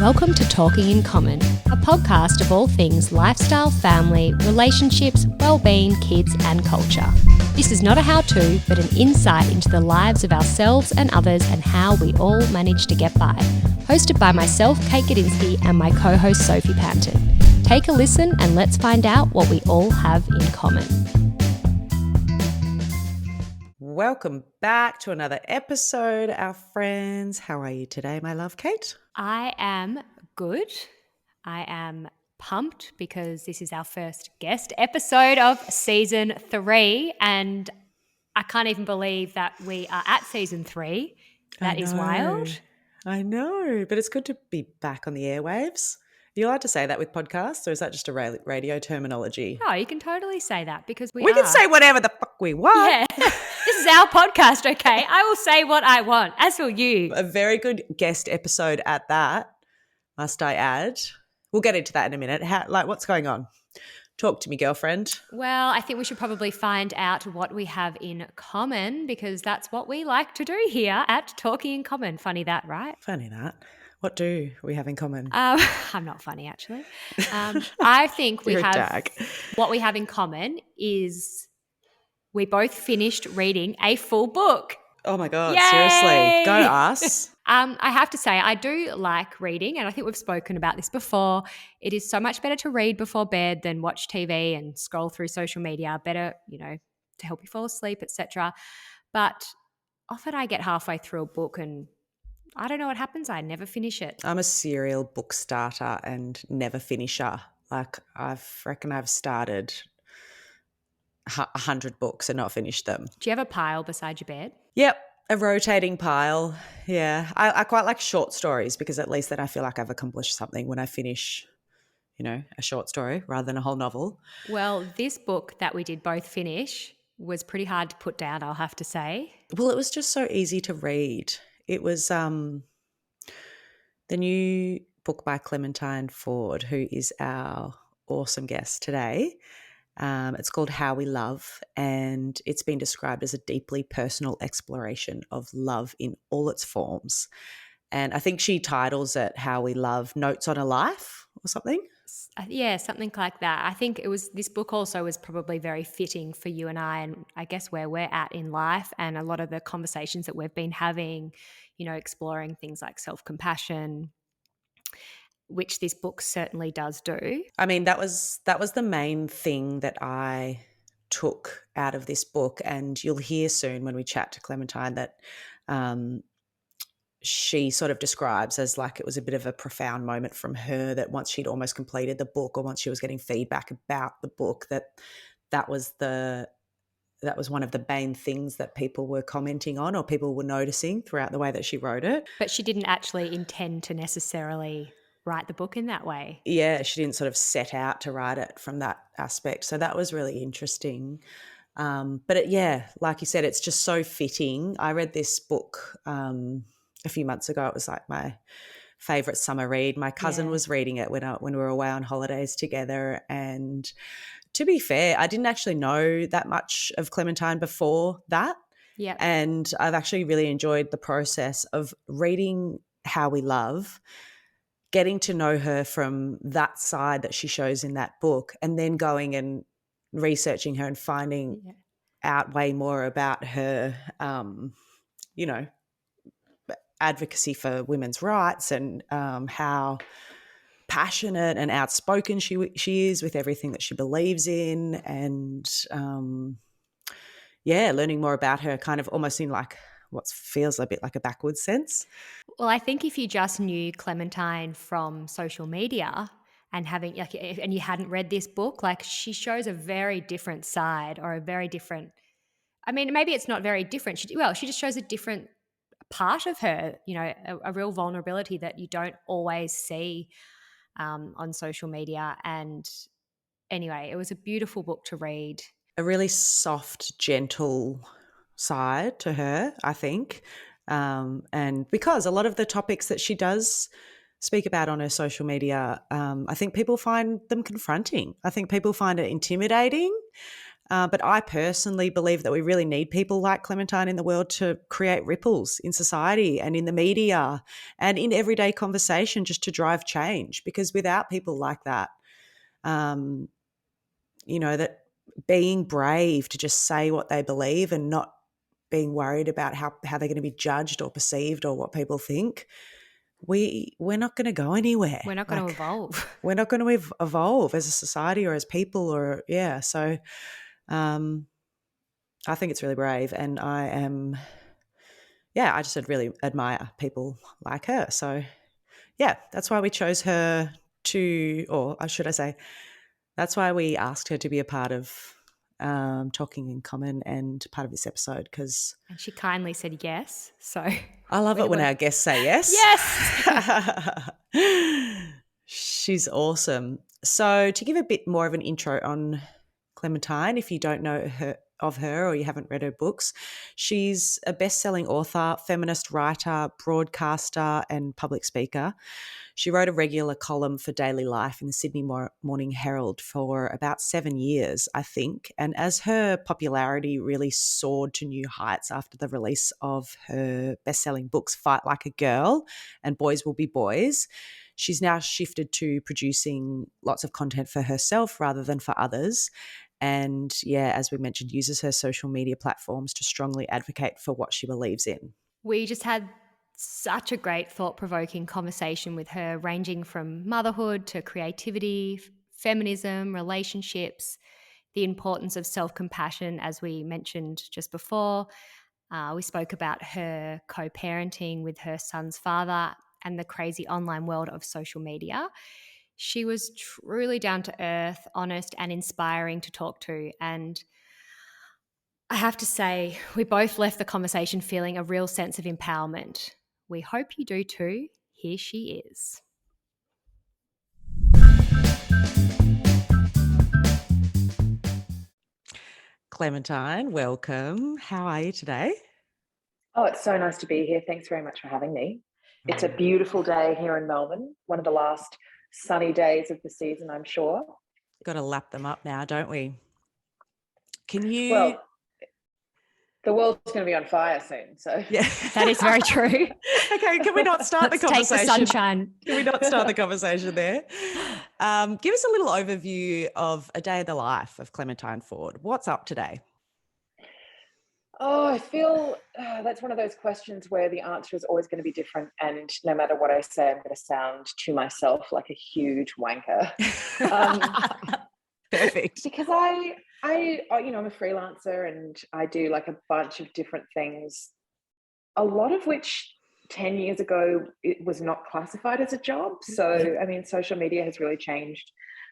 Welcome to Talking in Common, a podcast of all things lifestyle, family, relationships, well-being, kids and culture. This is not a how-to, but an insight into the lives of ourselves and others and how we all manage to get by. Hosted by myself, Kate Gadinsky, and my co-host Sophie Panton. Take a listen and let's find out what we all have in common. Welcome back to another episode, our friends. How are you today, my love, Kate? I am good. I am pumped because this is our first guest episode of season 3, and I can't even believe that we are at season 3. That is wild. I know, but it's good to be back on the airwaves. Are you allowed to say that with podcasts, or is that just a radio terminology? Oh, you can totally say that because we can say whatever the fuck we want. Yeah, this is our podcast, okay? I will say what I want, as will you. A very good guest episode at that, must I add. We'll get into that in a minute. What's going on? Talk to me, girlfriend. Well, I think we should probably find out what we have in common because that's what we like to do here at Talking in Common. Funny that, right? Funny that. What do we have in common? I'm not funny, actually. I think what we have in common is we both finished reading a full book. Oh my God, Yay! seriously. Go us. I have to say, I do like reading, and I think we've spoken about this before. It is so much better to read before bed than watch TV and scroll through social media. Better, to help you fall asleep, etc. But often I get halfway through a book and I don't know what happens. I never finish it. I'm a serial book starter and never finisher. I reckon I've started 100 books and not finished them. Do you have a pile beside your bed? Yep, a rotating pile. Yeah, I quite like short stories because at least then I feel like I've accomplished something when I finish, a short story rather than a whole novel. Well, this book that we did both finish was pretty hard to put down, I'll have to say. Well, it was just so easy to read. It was the new book by Clementine Ford, who is our awesome guest today. It's called How We Love, and it's been described as a deeply personal exploration of love in all its forms. And I think she titles it How We Love, Notes on a Life or something. Yeah, something like that. I think this book also was probably very fitting for you and I guess where we're at in life and a lot of the conversations that we've been having, exploring things like self-compassion, which this book certainly does do. I mean, that was the main thing that I took out of this book, and you'll hear soon when we chat to Clementine that she sort of describes as like it was a bit of a profound moment from her that once she'd almost completed the book or once she was getting feedback about the book that was one of the main things that people were commenting on or people were noticing throughout the way that she wrote it. But she didn't actually intend to necessarily write the book in that way. Yeah, she didn't sort of set out to write it from that aspect. So that was really interesting. But like you said, it's just so fitting. I read this book a few months ago. It was like my favourite summer read. My cousin was reading it when we were away on holidays together, and to be fair, I didn't actually know that much of Clementine before that. Yeah. And I've actually really enjoyed the process of reading How We Love, getting to know her from that side that she shows in that book, and then going and researching her and finding out way more about her, advocacy for women's rights and how passionate and outspoken she is with everything that she believes in, and learning more about her kind of almost in like what feels a bit like a backwards sense. Well, I think if you just knew Clementine from social media and and you hadn't read this book, like she shows a very different side or a very different, I mean, maybe it's not very different. She just shows a different part of her, a real vulnerability that you don't always see on social media. And anyway, it was a beautiful book to read. A really soft, gentle side to her, I think. And because a lot of the topics that she does speak about on her social media, I think people find them confronting. I think people find it intimidating. But I personally believe that we really need people like Clementine in the world to create ripples in society and in the media and in everyday conversation, just to drive change. Because without people like that, um, that being brave to just say what they believe and not being worried about how they're going to be judged or perceived or what people think, we're not going to go anywhere. We're not going to Like, evolve. we're not going to evolve as a society or as people or, yeah. So I think it's really brave, and I just really admire people like her. So, yeah, that's why we chose her or should I say, that's why we asked her to be a part of Talking in Common and part of this episode, because And she kindly said yes. So I love it when our guests say yes. Yes. She's awesome. So, to give a bit more of an intro on Clementine, if you don't know her or you haven't read her books, she's a best-selling author, feminist writer, broadcaster, and public speaker. She wrote a regular column for Daily Life in the Sydney Morning Herald for about 7 years, I think. And as her popularity really soared to new heights after the release of her best-selling books, Fight Like a Girl and Boys Will Be Boys, she's now shifted to producing lots of content for herself rather than for others. And yeah, as we mentioned, uses her social media platforms to strongly advocate for what she believes in. We just had such a great thought-provoking conversation with her, ranging from motherhood to creativity, feminism, relationships, the importance of self-compassion, as we mentioned just before. We spoke about her co-parenting with her son's father and the crazy online world of social media. She was truly down to earth, honest, and inspiring to talk to. And I have to say, we both left the conversation feeling a real sense of empowerment. We hope you do too. Here she is. Clementine, welcome. How are you today? Oh, it's so nice to be here. Thanks very much for having me. It's a beautiful day here in Melbourne, one of the last sunny days of the season, I'm sure. Got to lap them up now, don't we? Can you... Well, the world's going to be on fire soon, so... Yeah. That is very true. Okay, can we not start the conversation? Take the sunshine. Can we not start the conversation there? Give us a little overview of a day in the life of Clementine Ford. What's up today? Oh, I feel that's one of those questions where the answer is always going to be different, and no matter what I say, I'm going to sound to myself like a huge wanker. Perfect. Because I'm a freelancer and I do like a bunch of different things, a lot of which 10 years ago it was not classified as a job. So, I mean, social media has really changed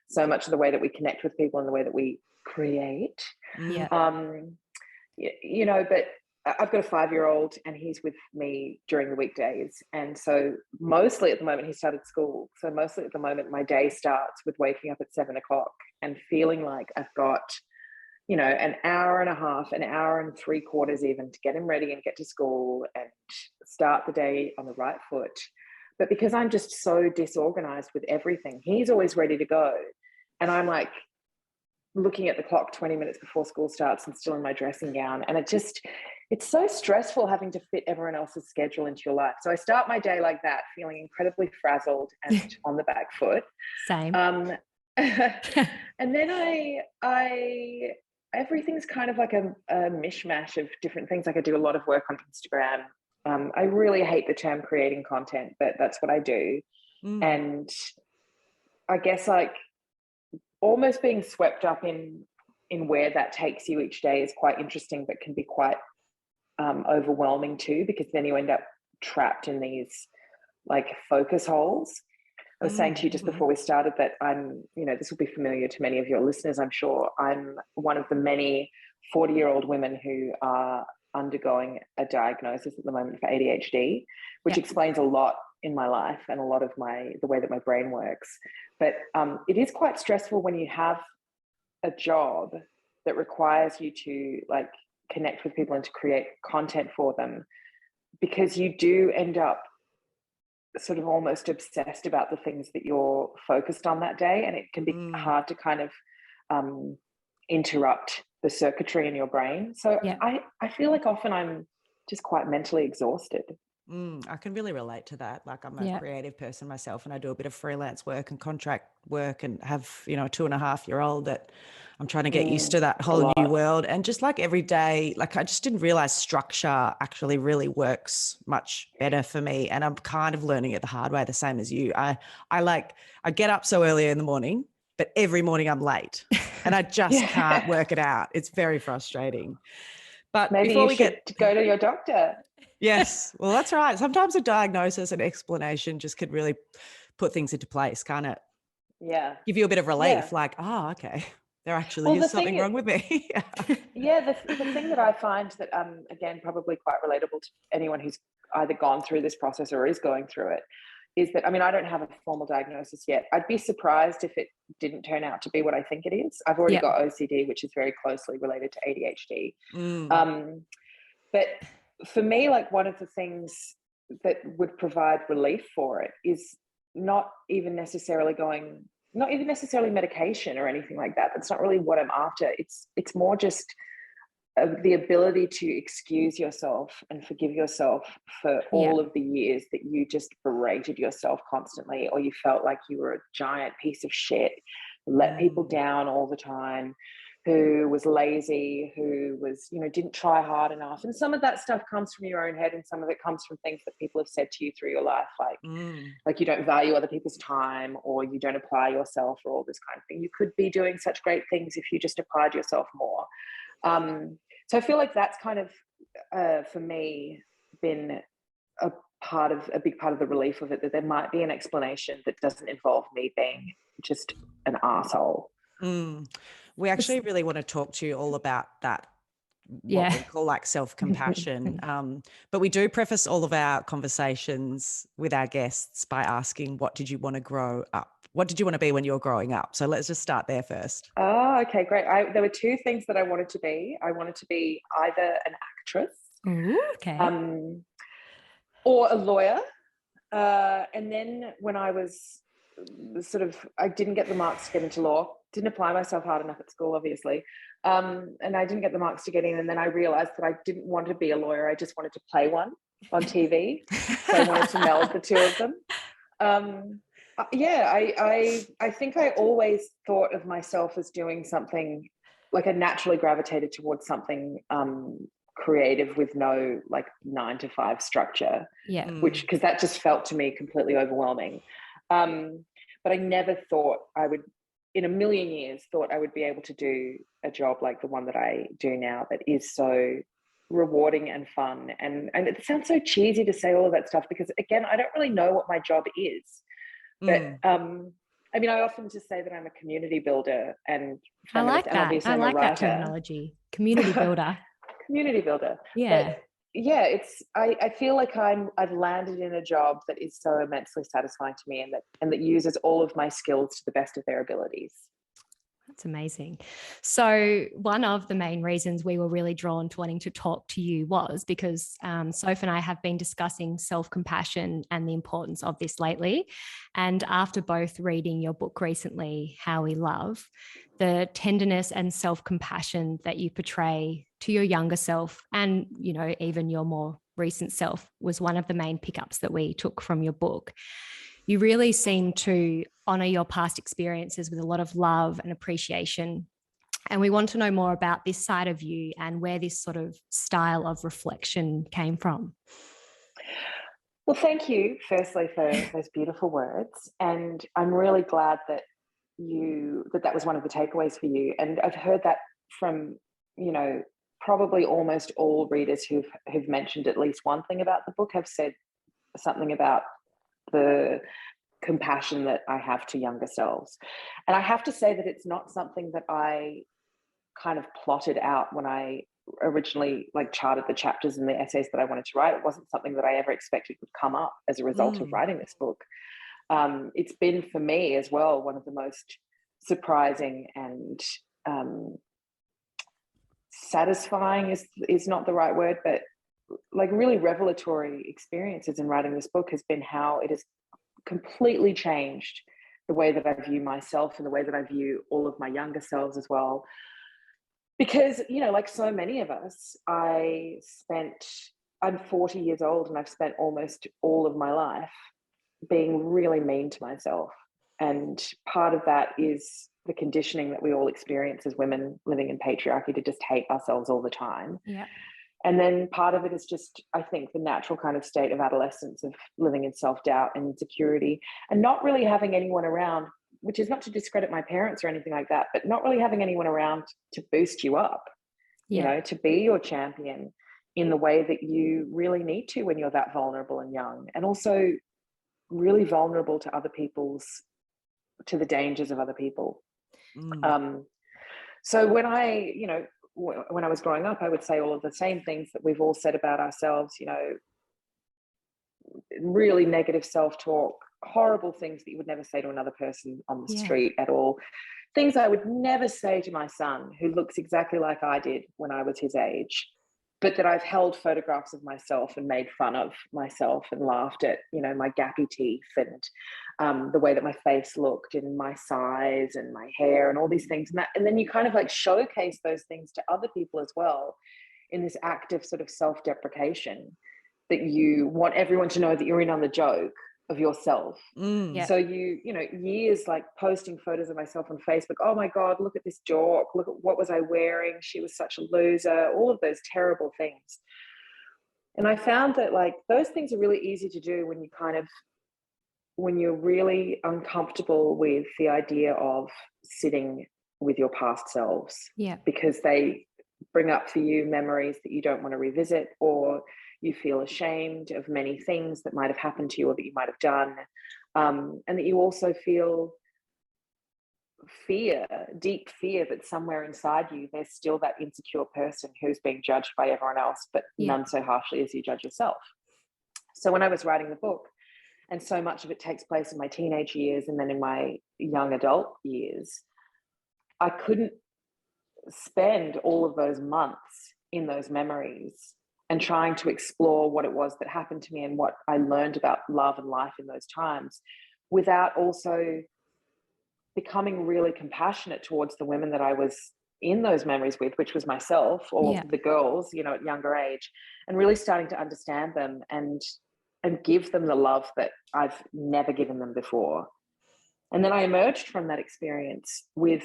so much of the way that we connect with people and the way that we create. Yeah. But I've got a 5-year-old and he's with me during the weekdays. And so mostly at the moment he started school. So mostly at the moment my day starts with waking up at 7 o'clock and feeling like I've got, an hour and a half, an hour and 3/4 even to get him ready and get to school and start the day on the right foot. But because I'm just so disorganized with everything, he's always ready to go. And I'm like, looking at the clock 20 minutes before school starts and still in my dressing gown. And it's so stressful having to fit everyone else's schedule into your life. So I start my day like that, feeling incredibly frazzled and on the back foot. Same. And then I everything's kind of like a mishmash of different things. Like I do a lot of work on Instagram. I really hate the term creating content, but that's what I do. And I guess like almost being swept up in where that takes you each day is quite interesting, but can be quite overwhelming too, because then you end up trapped in these like focus holes. I was saying to you just before we started that I'm, this will be familiar to many of your listeners, I'm sure. I'm one of the many 40-year-old women who are undergoing a diagnosis at the moment for ADHD, which explains a lot in my life and a lot of the way that my brain works. But it is quite stressful when you have a job that requires you to like connect with people and to create content for them, because you do end up sort of almost obsessed about the things that you're focused on that day. And it can be hard to kind of interrupt the circuitry in your brain. So Yeah. I feel like often I'm just quite mentally exhausted. I can really relate to that. Like, I'm a Yeah. creative person myself, and I do a bit of freelance work and contract work, and have, you know, a 2.5-year-old that I'm trying to get used to that A whole new lot. world. And just like every day, like, I just didn't realize structure actually really works much better for me. And I'm kind of learning it the hard way, the same as you. I get up so early in the morning, but every morning I'm late and I just can't Yeah. work it out. It's very frustrating. But Maybe before you we should get go to your doctor. Yes, well, that's right. Sometimes a diagnosis and explanation just could really put things into place, can't it? Yeah. Give you a bit of Yeah. relief, like, oh, okay, there actually Well, is the something thing, wrong with me. yeah, the thing that I find that, again, probably quite relatable to anyone who's either gone through this process or is going through it, is that, I mean, I don't have a formal diagnosis yet. I'd be surprised if it didn't turn out to be what I think it is. I've already Yeah. got OCD, which is very closely related to ADHD. Mm, Um, but for me, like, one of the things that would provide relief for it is not even necessarily medication or anything like that. That's not really what I'm after. It's more just the ability to excuse yourself and forgive yourself for Yeah. all of the years that you just berated yourself constantly, or you felt like you were a giant piece of shit, let people mm, down all the time, who was lazy, who was, didn't try hard enough. And some of that stuff comes from your own head, and some of it comes from things that people have said to you through your life, mm, like you don't value other people's time, or you don't apply yourself, or all this kind of thing. You could be doing such great things if you just applied yourself more. So I feel like that's kind of, for me, been a big part of the relief of it, that there might be an explanation that doesn't involve me being just an asshole. mm. We actually really want to talk to you all about that, what Yeah. we call like self-compassion. But we do preface all of our conversations with our guests by asking, what did you want to grow up? What did you want to be when you were growing up? So let's just start there first. Oh, okay, great. There were two things that I wanted to be. I wanted to be either an actress, Ooh, okay. um, or a lawyer. And then when I was I didn't get the marks to get into law, didn't apply myself hard enough at school, obviously. And I didn't get the marks to get in. And then I realized that I didn't want to be a lawyer. I just wanted to play one on TV. So I wanted to meld the two of them. Yeah, I think I always thought of myself as doing something, like I naturally gravitated towards something creative with no like 9 to 5 structure, Yeah. which, because that just felt to me completely overwhelming. But I never thought I would, in a million years, thought I would be able to do a job like the one that I do now, that is so rewarding and fun. And it sounds so cheesy to say all of that stuff, because again, I don't really know what my job is. But Mm. I mean, I often just say that I'm a community builder and I feminist, like and that. obviously I I'm a like that writer. terminology. Community builder. Community builder. But Yeah. yeah, I feel like I've landed in a job that is so immensely satisfying to me, and that uses all of my skills to the best of their abilities. That's amazing. So, one of the main reasons we were really drawn to wanting to talk to you was because Soph and I have been discussing self-compassion and the importance of this lately. And after both reading your book recently, How We Love, the tenderness and self-compassion that you portray to your younger self and, even your more recent self was one of the main pickups that we took from your book. You really seem to honor your past experiences with a lot of love and appreciation. And we want to know more about this side of you and where this sort of style of reflection came from. Well, thank you, firstly, for those beautiful words. And I'm really glad that that was one of the takeaways for you. And I've heard that from, probably almost all readers who've mentioned at least one thing about the book have said something about the compassion that I have to younger selves. And I have to say that it's not something that I kind of plotted out when I originally charted the chapters and the essays that I wanted to write. It wasn't something that I ever expected would come up as a result of Mm. writing this book. It's been, for me as well, one of the most surprising and satisfying is not the right word, but like really revelatory experiences in writing this book has been how it has completely changed the way that I view myself and the way that I view all of my younger selves as well. Because, like so many of us, I'm 40 years old and I've spent almost all of my life being really mean to myself. And part of that is the conditioning that we all experience as women living in patriarchy to just hate ourselves all the time. Yeah. And then part of it is just, I think, the natural kind of state of adolescence of living in self-doubt and insecurity and not really having anyone around, which is not to discredit my parents or anything like that, but not really having anyone around to boost you up, Yeah. to be your champion in the way that you really need to when you're that vulnerable and young, and also really vulnerable to to the dangers of other people. So when when I was growing up, I would say all of the same things that we've all said about ourselves, really negative self-talk, horrible things that you would never say to another person on the Yeah. street at all. Things I would never say to my son, who looks exactly like I did when I was his age, but that I've held photographs of myself and made fun of myself and laughed at, my gappy teeth and the way that my face looked and my size and my hair and all these things. And then you kind of like showcase those things to other people as well in this act of sort of self-deprecation, that you want everyone to know that you're in on the joke of yourself. Yeah. So years like posting photos of myself on Facebook. Oh my God, look at this jork. Look at what was I wearing? She was such a loser. All of those terrible things. And I found that like those things are really easy to do when you're really uncomfortable with the idea of sitting with your past selves. Yeah. Because they bring up for you memories that you don't want to revisit, or you feel ashamed of many things that might have happened to you or that you might have done. And that you also feel deep fear that somewhere inside you, there's still that insecure person who's being judged by everyone else, but Yeah. none so harshly as you judge yourself. So when I was writing the book, and so much of it takes place in my teenage years and then in my young adult years, I couldn't spend all of those months in those memories and trying to explore what it was that happened to me and what I learned about love and life in those times, without also becoming really compassionate towards the women that I was in those memories with, which was myself or Yeah. the girls, at younger age, and really starting to understand them and give them the love that I've never given them before. And then I emerged from that experience with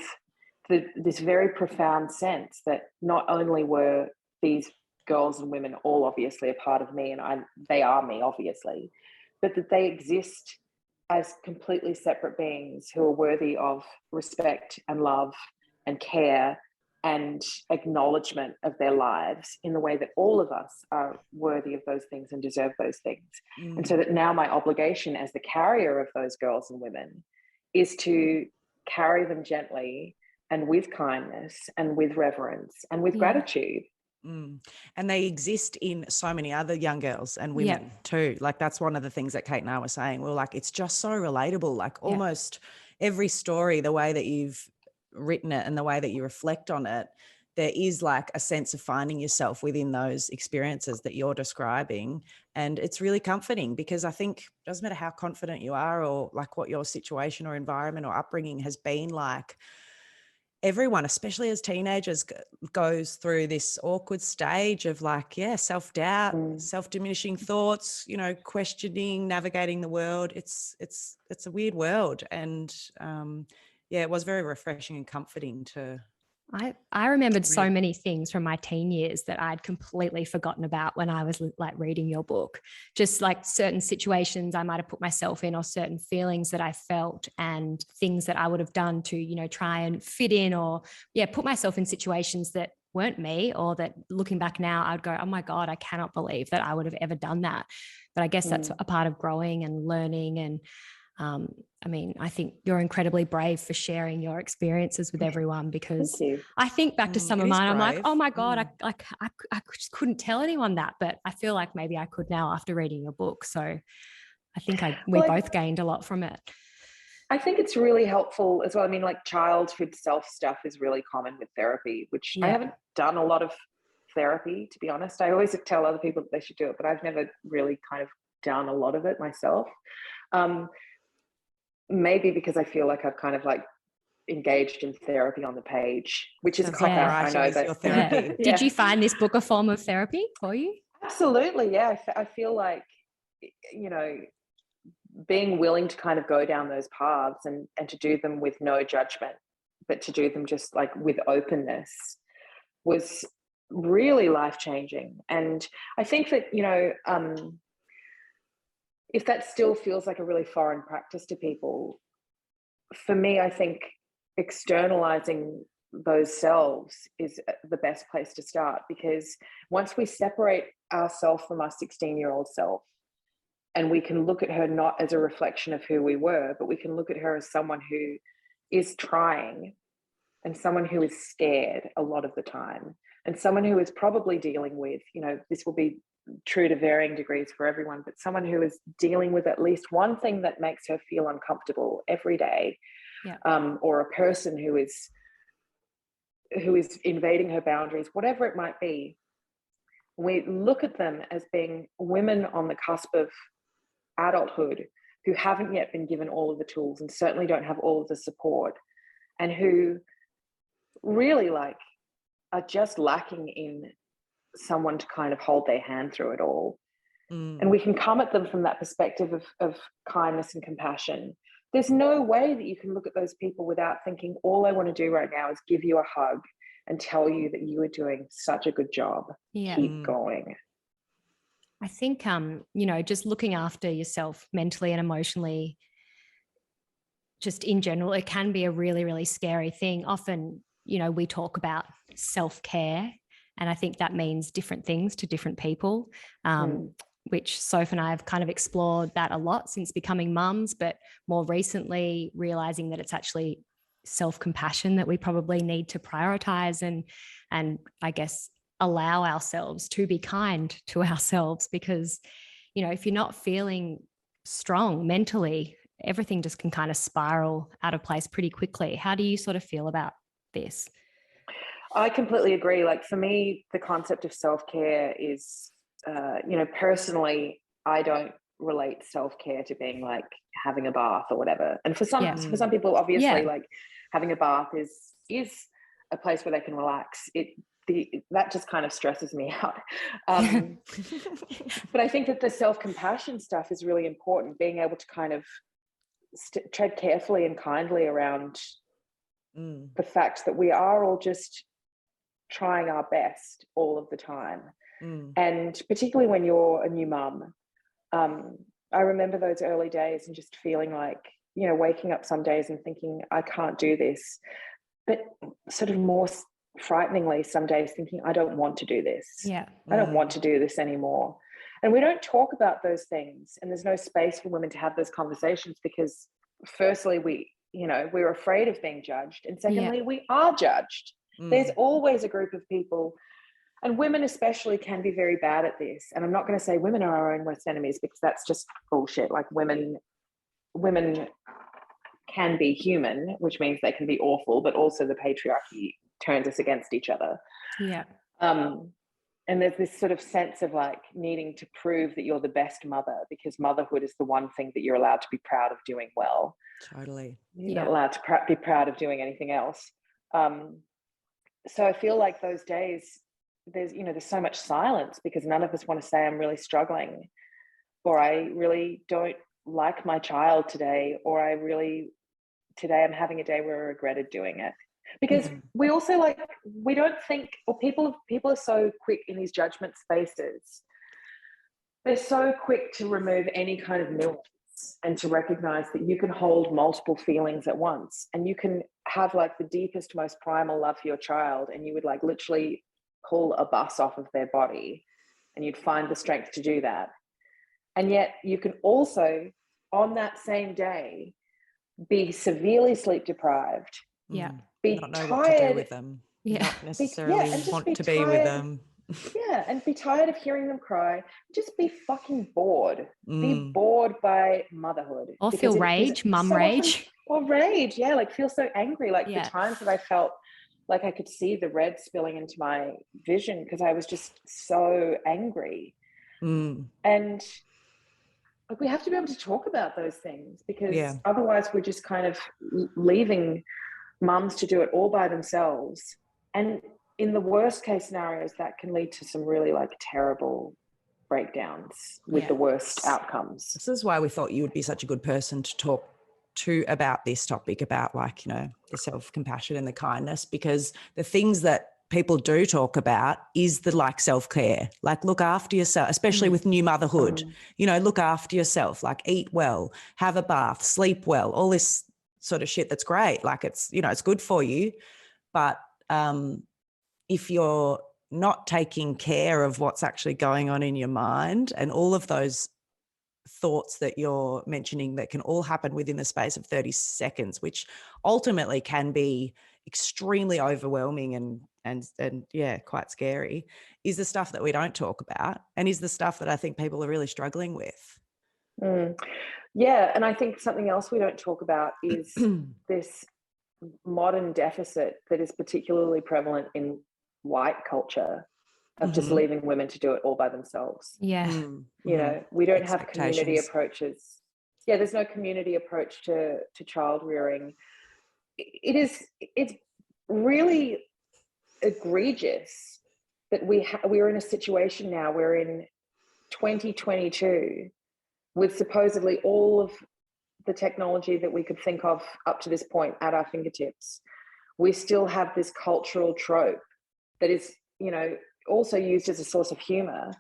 this very profound sense that not only were these girls and women all obviously a part of me, and they are me, obviously, but that they exist as completely separate beings who are worthy of respect and love and care and acknowledgement of their lives in the way that all of us are worthy of those things and deserve those things. And so that now my obligation as the carrier of those girls and women is to carry them gently and with kindness and with reverence and with gratitude. And they exist in so many other young girls and women too. Like that's one of the things that Kate and I were saying. We were like, it's just so relatable. Like almost every story, the way that you've written it and the way that you reflect on it, there is like a sense of finding yourself within those experiences that you're describing. And it's really comforting because I think it doesn't matter how confident you are or like what your situation or environment or upbringing has been like, everyone, especially as teenagers, goes through this awkward stage of like, self-doubt, self-diminishing thoughts, questioning, navigating the world. It's a weird world. And it was very refreshing and comforting to. I remembered so many things from my teen years that I'd completely forgotten about when I was like reading your book. Just like certain situations I might have put myself in, or certain feelings that I felt, and things that I would have done to, try and fit in, or put myself in situations that weren't me, or that looking back now, I'd go, oh my God, I cannot believe that I would have ever done that. But I guess that's a part of growing and learning. And I think you're incredibly brave for sharing your experiences with everyone, because I think back to some of mine, I'm like, oh my God, I just couldn't tell anyone that, but I feel like maybe I could now after reading your book. So I think we both gained a lot from it. I think it's really helpful as well. I mean, like childhood self stuff is really common with therapy, which I haven't done a lot of therapy, to be honest. I always tell other people that they should do it, but I've never really kind of done a lot of it myself. Maybe because I feel like I've kind of like engaged in therapy on the page, which is a Sounds cop like out. I writing know is that. your therapy. Yeah. Did you find this book a form of therapy for you? Absolutely. Yeah. I feel like, being willing to kind of go down those paths and to do them with no judgment, but to do them just like with openness was really life-changing. And I think that, if that still feels like a really foreign practice to people, for me, I think externalizing those selves is the best place to start, because once we separate ourselves from our 16-year-old self, and we can look at her not as a reflection of who we were, but we can look at her as someone who is trying, and someone who is scared a lot of the time, and someone who is probably dealing with, this will be true to varying degrees for everyone, but someone who is dealing with at least one thing that makes her feel uncomfortable every day. Yeah. Or a person who is invading her boundaries, whatever it might be. We look at them as being women on the cusp of adulthood who haven't yet been given all of the tools, and certainly don't have all of the support, and who really are just lacking in someone to kind of hold their hand through it all. And we can come at them from that perspective of kindness and compassion. There's no way that you can look at those people without thinking, all I want to do right now is give you a hug and tell you that you are doing such a good job. Yeah. Keep going. I think, just looking after yourself mentally and emotionally, just in general, it can be a really, really scary thing. Often, we talk about self-care, and I think that means different things to different people, which Soph and I have kind of explored that a lot since becoming mums, but more recently realizing that it's actually self-compassion that we probably need to prioritize and I guess allow ourselves to be kind to ourselves, because, if you're not feeling strong mentally, everything just can kind of spiral out of place pretty quickly. How do you sort of feel about this? I completely agree. Like, for me, the concept of self-care is, personally, I don't relate self-care to being like having a bath or whatever. And for some people, obviously, like having a bath is a place where they can relax. That just kind of stresses me out. But I think that the self-compassion stuff is really important, being able to kind of tread carefully and kindly around the fact that we are all just trying our best all of the time. And particularly when you're a new mum, I remember those early days and just feeling like, waking up some days and thinking, I can't do this. But sort of more frighteningly, some days thinking, I don't want to do this. Yeah. I don't want to do this anymore. And we don't talk about those things. And there's no space for women to have those conversations, because firstly, we're afraid of being judged. And secondly, we are judged. There's always a group of people, and women especially can be very bad at this. And I'm not going to say women are our own worst enemies, because that's just bullshit. Like, women can be human, which means they can be awful, but also the patriarchy turns us against each other. Yeah. And there's this sort of sense of like needing to prove that you're the best mother, because motherhood is the one thing that you're allowed to be proud of doing well. Totally. You're not allowed to be proud of doing anything else. So I feel like those days, there's so much silence, because none of us want to say, I'm really struggling, or I really don't like my child today, or today I'm having a day where I regretted doing it. Because we also we don't think, or people are so quick in these judgment spaces. They're so quick to remove any kind of nuance and to recognize that you can hold multiple feelings at once, and you can have like the deepest, most primal love for your child, and you would like literally pull a bus off of their body, and you'd find the strength to do that. And yet you can also, on that same day, be severely sleep deprived. Yeah. Be not know tired, what to do with them. Yeah. Not necessarily want to be tired with them. Yeah, and be tired of hearing them cry. Just be fucking bored. Be bored by motherhood. Or feel rage, mum rage. Or rage, yeah, like feel so angry. Like the times that I felt like I could see the red spilling into my vision because I was just so angry. And like we have to be able to talk about those things, because otherwise we're just kind of leaving mums to do it all by themselves. And in the worst case scenarios, that can lead to some really like terrible breakdowns with the worst outcomes. This is why we thought you would be such a good person to talk to about this topic, about like, you know, the self-compassion and the kindness, because the things that people do talk about is the like self-care, like look after yourself, especially with new motherhood, you know, look after yourself, like eat well, have a bath, sleep well, all this sort of shit. That's great. Like it's, you know, it's good for you. But if you're not taking care of what's actually going on in your mind and all of those thoughts that you're mentioning that can all happen within the space of 30 seconds, which ultimately can be extremely overwhelming and yeah, quite scary, is the stuff that we don't talk about, and is the stuff that I think people are really struggling with. Yeah, and I think something else we don't talk about is this modern deficit that is particularly prevalent in white culture of just leaving women to do it all by themselves. Yeah. You know, we don't have community approaches. Yeah, there's no community approach to child rearing. It's really egregious that we're in a situation now, we're in 2022 with supposedly all of the technology that we could think of up to this point at our fingertips. We still have this cultural trope that is, you know, also used as a source of humor,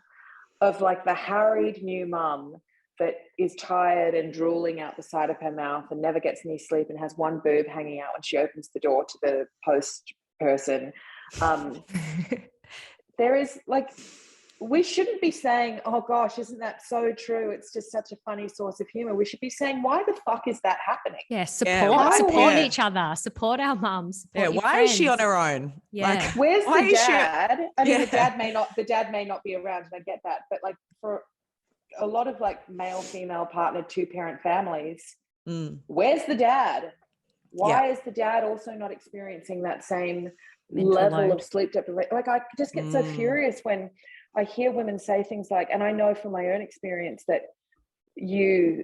of like the harried new mum that is tired and drooling out the side of her mouth and never gets any sleep and has one boob hanging out when she opens the door to the post person. There is like, we shouldn't be saying, oh gosh, isn't that so true? It's just such a funny source of humor. We should be saying, why the fuck is that happening? Yeah, support each other, support our mums. Support why friends. is she on her own? Yeah. Like, where's the dad? I mean, the dad may not be around, and I get that, but like for a lot of like male, female partnered 2-parent families, where's the dad? Why is the dad also not experiencing that same level of sleep deprivation? Like I just get so furious when I hear women say things like, and I know from my own experience that you're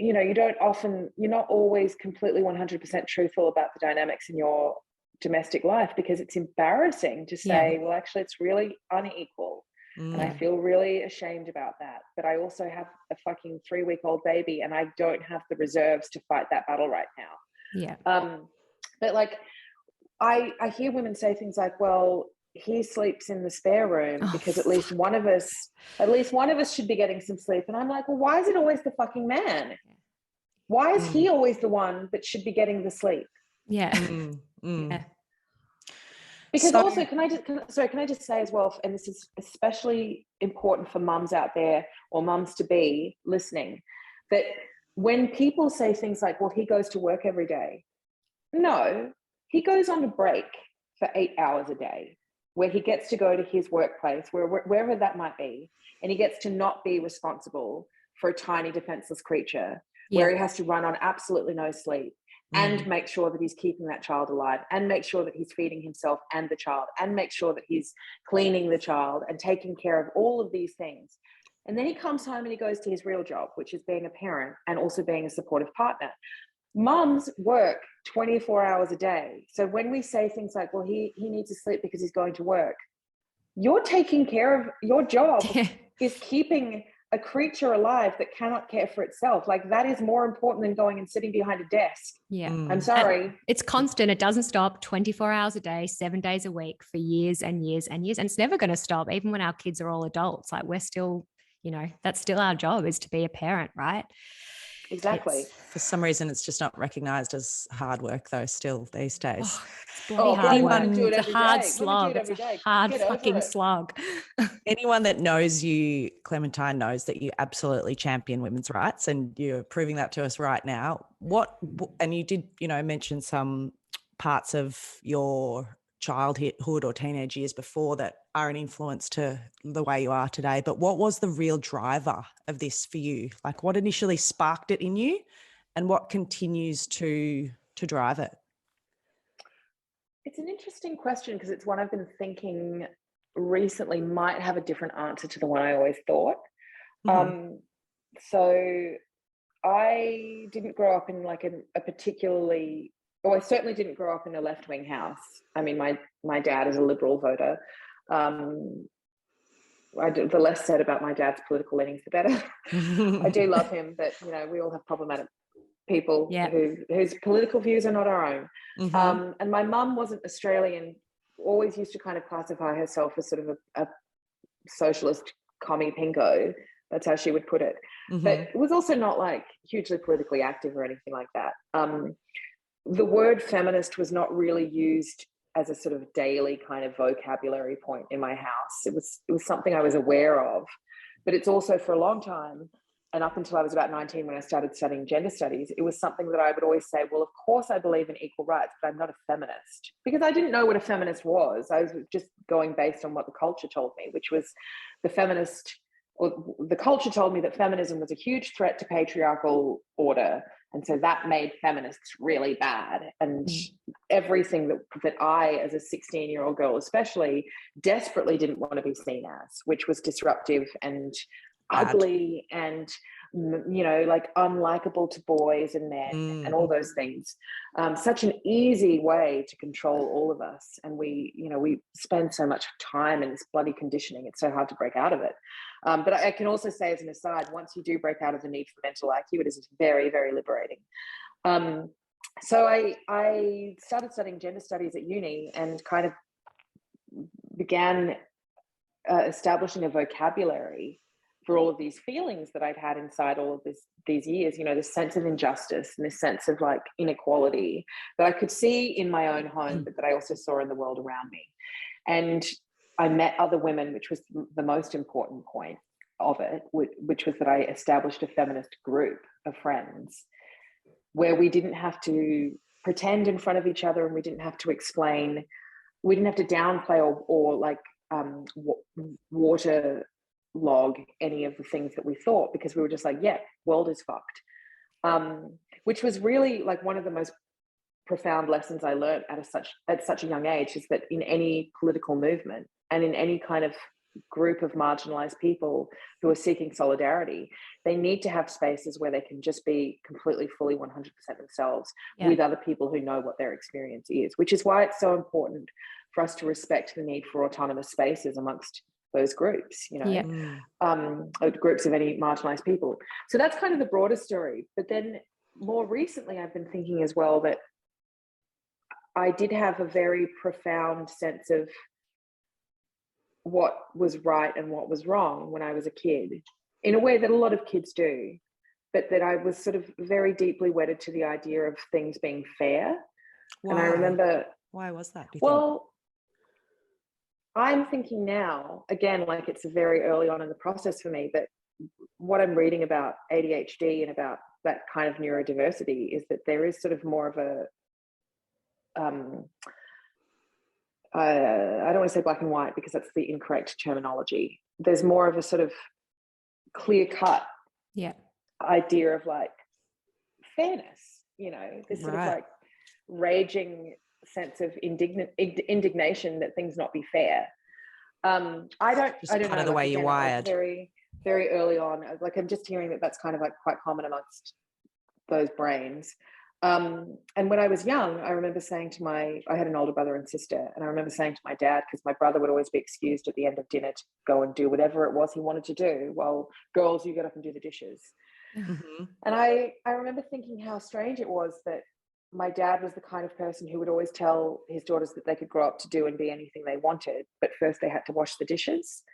not always completely 100% truthful about the dynamics in your domestic life, because it's embarrassing to say, well, actually, it's really unequal. And I feel really ashamed about that. But I also have a fucking 3-week-old baby, and I don't have the reserves to fight that battle right now. Yeah. But like, I hear women say things like, well, he sleeps in the spare room because at least one of us should be getting some sleep. And I'm like, well, why is it always the fucking man? Why is he always the one that should be getting the sleep? Yeah. Yeah. Because also, can I just say as well, and this is especially important for mums out there or mums to be listening, that when people say things like, well, he goes to work every day. No, he goes on a break for 8 hours a day, where he gets to go to his workplace, wherever that might be, and he gets to not be responsible for a tiny defenseless creature, where he has to run on absolutely no sleep and make sure that he's keeping that child alive, and make sure that he's feeding himself and the child, and make sure that he's cleaning the child and taking care of all of these things. And then he comes home and he goes to his real job, which is being a parent and also being a supportive partner. Mums work 24 hours a day. So when we say things like, well, he needs to sleep because he's going to work, you're taking care of your job is keeping a creature alive that cannot care for itself. Like, that is more important than going and sitting behind a desk. Yeah. I'm sorry. And it's constant. It doesn't stop 24 hours a day, 7 days a week for years and years and years. And it's never going to stop. Even when our kids are all adults, like we're still, you know, that's still our job, is to be a parent, right? Exactly. For some reason, it's just not recognised as hard work, though, still these days. It's bloody hard work. It's a hard slog. It's a hard fucking slog. Anyone that knows you, Clementine, knows that you absolutely champion women's rights, and you're proving that to us right now. And you did, you know, mention some parts of your childhood or teenage years before that are an influence to the way you are today. But what was the real driver of this for you? Like, what initially sparked it in you, and what continues to drive it? It's an interesting question, because it's one I've been thinking recently might have a different answer to the one I always thought. So I didn't grow up in like a particularly I certainly didn't grow up in a left-wing house. I mean, my dad is a Liberal voter. The less said about my dad's political leanings, the better. I do love him, but you know, we all have problematic people whose political views are not our own. And my mum wasn't Australian, always used to kind of classify herself as sort of a socialist commie pinko. That's how she would put it. But it was also not like hugely politically active or anything like that. The word feminist was not really used as a sort of daily kind of vocabulary point in my house. It was something I was aware of, but it's also for a long time, and up until I was about 19 when I started studying gender studies, it was something that I would always say, well, of course I believe in equal rights, but I'm not a feminist, because I didn't know what a feminist was. I was just going based on what the culture told me, which was the feminist, or the culture told me that feminism was a huge threat to patriarchal order. And so that made feminists really bad. And everything that I, as a 16-year-old girl especially, desperately didn't want to be seen as, which was disruptive and ugly and, you know, like unlikable to boys and men and all those things. Such an easy way to control all of us. And we spend so much time in this bloody conditioning. It's so hard to break out of it. But I can also say, as an aside, once you do break out of the need for mental IQ, it is very, very liberating. So I started studying gender studies at uni and kind of began establishing a vocabulary for all of these feelings that I'd had inside all of these years, you know, this sense of injustice and this sense of like inequality that I could see in my own home, but that I also saw in the world around me. And I met other women, which was the most important point of it, which was that I established a feminist group of friends where we didn't have to pretend in front of each other, and we didn't have to explain, we didn't have to downplay or like water log any of the things that we thought, because we were just like, yeah, world is fucked. Which was really like one of the most profound lessons I learned at such a young age, is that in any political movement and in any kind of group of marginalized people who are seeking solidarity, they need to have spaces where they can just be completely, fully 100% themselves with other people who know what their experience is, which is why it's so important for us to respect the need for autonomous spaces amongst those groups, you know, groups of any marginalized people. So that's kind of the broader story. But then more recently, I've been thinking as well that I did have a very profound sense of what was right and what was wrong when I was a kid, in a way that a lot of kids do, but that I was sort of very deeply wedded to the idea of things being fair. Why? And I remember... Why was that, do you think? I'm thinking now, again, like it's very early on in the process for me, but what I'm reading about ADHD and about that kind of neurodiversity is that there is sort of more of a, I don't want to say black and white because that's the incorrect terminology. There's more of a sort of clear-cut idea of like fairness, you know, this sort of like raging sense of indignation that things not be fair. I don't know, the way you're wired. Very, very early on, like I'm just hearing that that's kind of like quite common amongst those brains. And when I was young, I remember saying to I had an older brother and sister, and I remember saying to my dad, because my brother would always be excused at the end of dinner to go and do whatever it was he wanted to do, well, girls, you get up and do the dishes. And I remember thinking how strange it was that my dad was the kind of person who would always tell his daughters that they could grow up to do and be anything they wanted, but first they had to wash the dishes.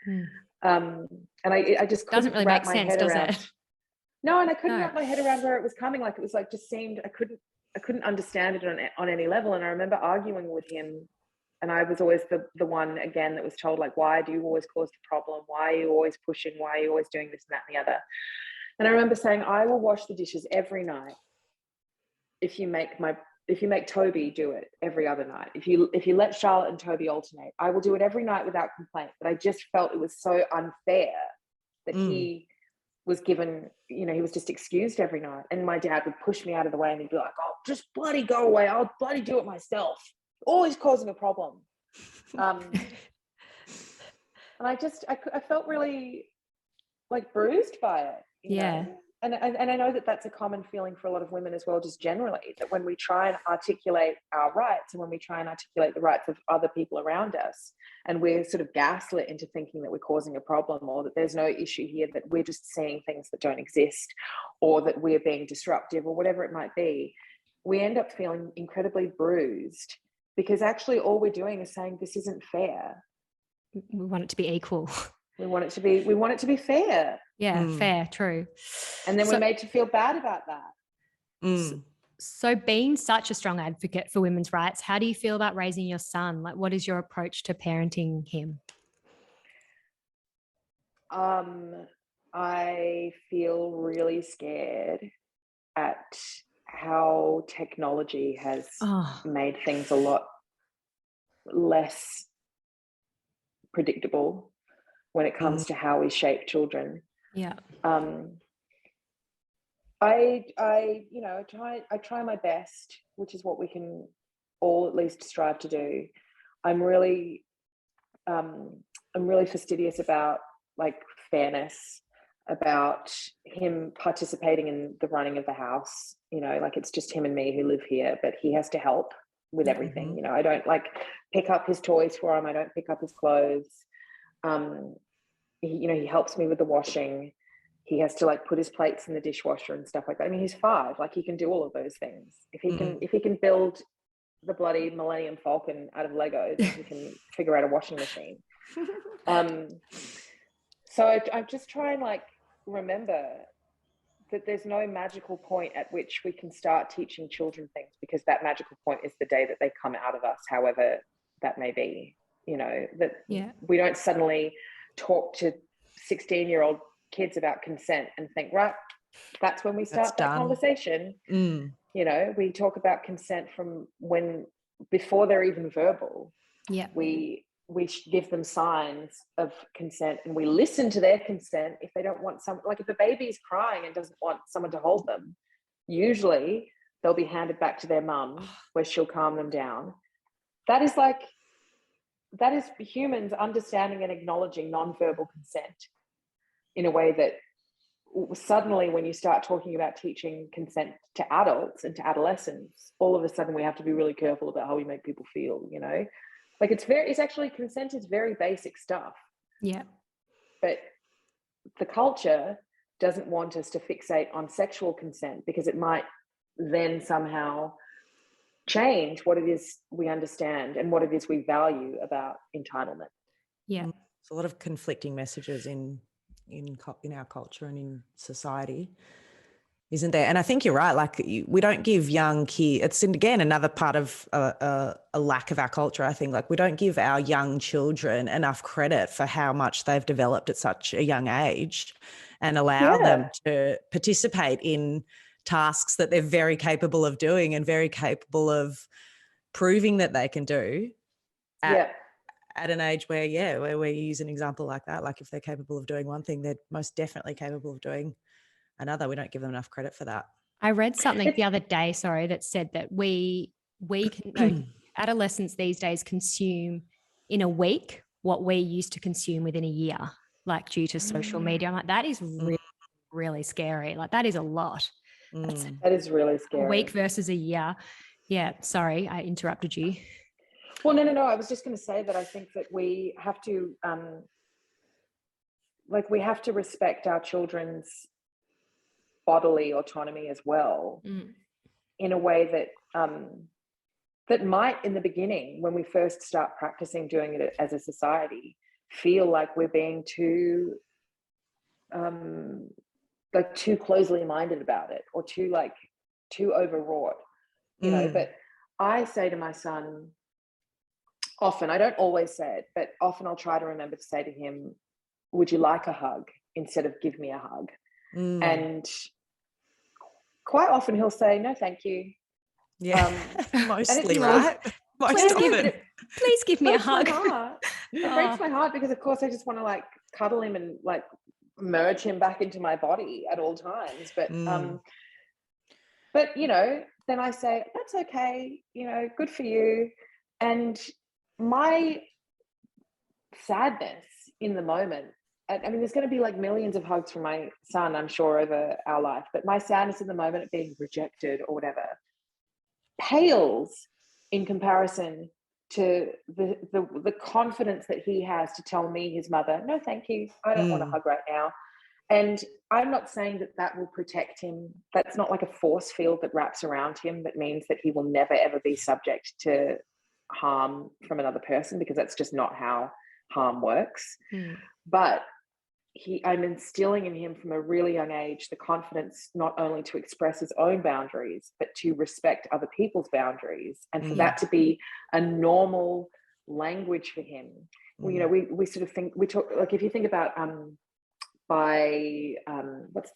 And I just couldn't doesn't really wrap make my sense, head does around. it? No, and I couldn't wrap my head around where it was coming. Like it was like just seemed I couldn't understand it on any level. And I remember arguing with him, and I was always the one again that was told, like, why do you always cause the problem? Why are you always pushing? Why are you always doing this and that and the other? And I remember saying, I will wash the dishes every night if you make Toby do it every other night. If you let Charlotte and Toby alternate, I will do it every night without complaint. But I just felt it was so unfair that he was given, you know, he was just excused every night. And my dad would push me out of the way and he'd be like, oh, just bloody go away. I'll bloody do it myself. Always causing a problem. And I felt really like bruised by it. You know? and I know that that's a common feeling for a lot of women as well, just generally, that when we try and articulate our rights and when we try and articulate the rights of other people around us, and we're sort of gaslit into thinking that we're causing a problem, or that there's no issue here, that we're just seeing things that don't exist, or that we're being disruptive, or whatever it might be, we end up feeling incredibly bruised, because actually all we're doing is saying this isn't fair. We want it to be equal. We want it to be fair. Yeah, fair, true. And then we're made to feel bad about that. So being such a strong advocate for women's rights, how do you feel about raising your son? Like, what is your approach to parenting him? I feel really scared at how technology has made things a lot less predictable when it comes to how we shape children. Yeah. I try my best, which is what we can all at least strive to do. I'm really fastidious about like fairness, about him participating in the running of the house. You know, like it's just him and me who live here, but he has to help with everything. You know, I don't like pick up his toys for him. I don't pick up his clothes. He helps me with the washing. He has to like put his plates in the dishwasher and stuff like that. I mean, he's 5, like he can do all of those things. If he can build the bloody Millennium Falcon out of Lego, then he can figure out a washing machine. So I just try and like remember that there's no magical point at which we can start teaching children things, because that magical point is the day that they come out of us, however that may be. You know, that we don't suddenly talk to 16-year-old kids about consent and think, right, that's when we start that conversation. You know, we talk about consent from before they're even verbal. Yeah. We give them signs of consent, and we listen to their consent. If they don't want like if a baby is crying and doesn't want someone to hold them, usually they'll be handed back to their mum where she'll calm them down. That is humans understanding and acknowledging nonverbal consent in a way that suddenly when you start talking about teaching consent to adults and to adolescents, all of a sudden we have to be really careful about how we make people feel, you know? Like consent is very basic stuff. Yeah. But the culture doesn't want us to fixate on sexual consent, because it might then somehow change what it is we understand and what it is we value about entitlement. Yeah. There's a lot of conflicting messages in our culture and in society, isn't there? And I think you're right. Like we don't give young kids, it's again another part of a lack of our culture. I think like we don't give our young children enough credit for how much they've developed at such a young age, and allow them to participate in tasks that they're very capable of doing and very capable of proving that they can do at an age where you use an example like that. Like if they're capable of doing one thing, they're most definitely capable of doing another. We don't give them enough credit for that. I read something the other day, that said that we can adolescents these days consume in a week what we used to consume within a year, like due to social media. I'm like, that is really, really scary. Like that is a lot. That is really scary. A week versus a year. Yeah. Sorry, I interrupted you. Well, no. I was just going to say that I think that we have to, respect our children's bodily autonomy as well, in a way that might, in the beginning, when we first start practicing doing it as a society, feel like we're being too closely minded about it, or too overwrought, you know. But I say to my son often, I don't always say it, but often I'll try to remember to say to him, would you like a hug, instead of give me a hug? And quite often he'll say, no, thank you. Yeah, mostly, right? Most often. Please give me a hug. It breaks my heart, because of course I just want to like cuddle him and like merge him back into my body at all times. But you know, then I say, that's okay, you know, good for you. And my sadness in the moment I mean, there's going to be like millions of hugs from my son, I'm sure, over our life, but my sadness in the moment at being rejected or whatever pales in comparison to the confidence that he has to tell me, his mother, no, thank you, I don't want a hug right now. And I'm not saying that that will protect him. That's not like a force field that wraps around him that means that he will never, ever be subject to harm from another person, because that's just not how harm works. But I'm instilling in him from a really young age the confidence not only to express his own boundaries, but to respect other people's boundaries, and for that to be a normal language for him. Well, you know, we sort of think, we talk, like if you think about what's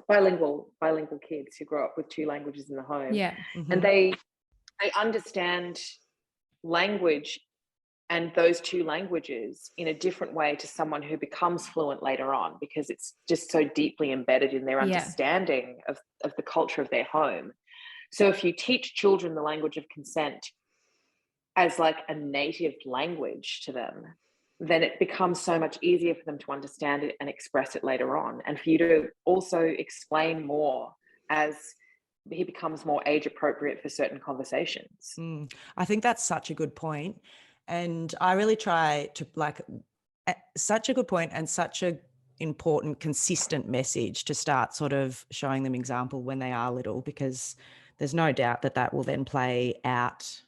bilingual kids who grow up with two languages in the home, and they understand language and those two languages in a different way to someone who becomes fluent later on, because it's just so deeply embedded in their understanding of the culture of their home. So if you teach children the language of consent as like a native language to them, then it becomes so much easier for them to understand it and express it later on, and for you to also explain more as he becomes more age appropriate for certain conversations. I think that's such a good point. And I really try to such a good point and such a important, consistent message to start sort of showing them example when they are little, because there's no doubt that that will then play out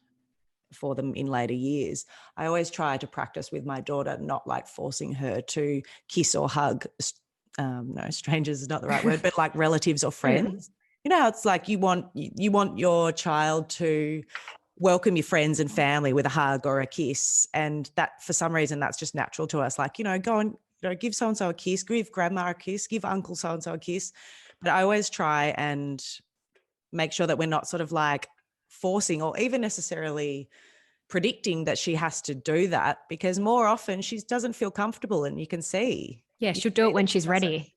for them in later years. I always try to practice with my daughter, not like forcing her to kiss or hug, no, strangers is not the right word, but like relatives or friends. You know, it's like you want your child to welcome your friends and family with a hug or a kiss. And that, for some reason, that's just natural to us. Like, you know, go and, you know, give so-and-so a kiss, give grandma a kiss, give uncle so-and-so a kiss. But I always try and make sure that we're not sort of like forcing or even necessarily predicting that she has to do that, because more often she doesn't feel comfortable, and you can see. Yeah, she'll do it when she's ready.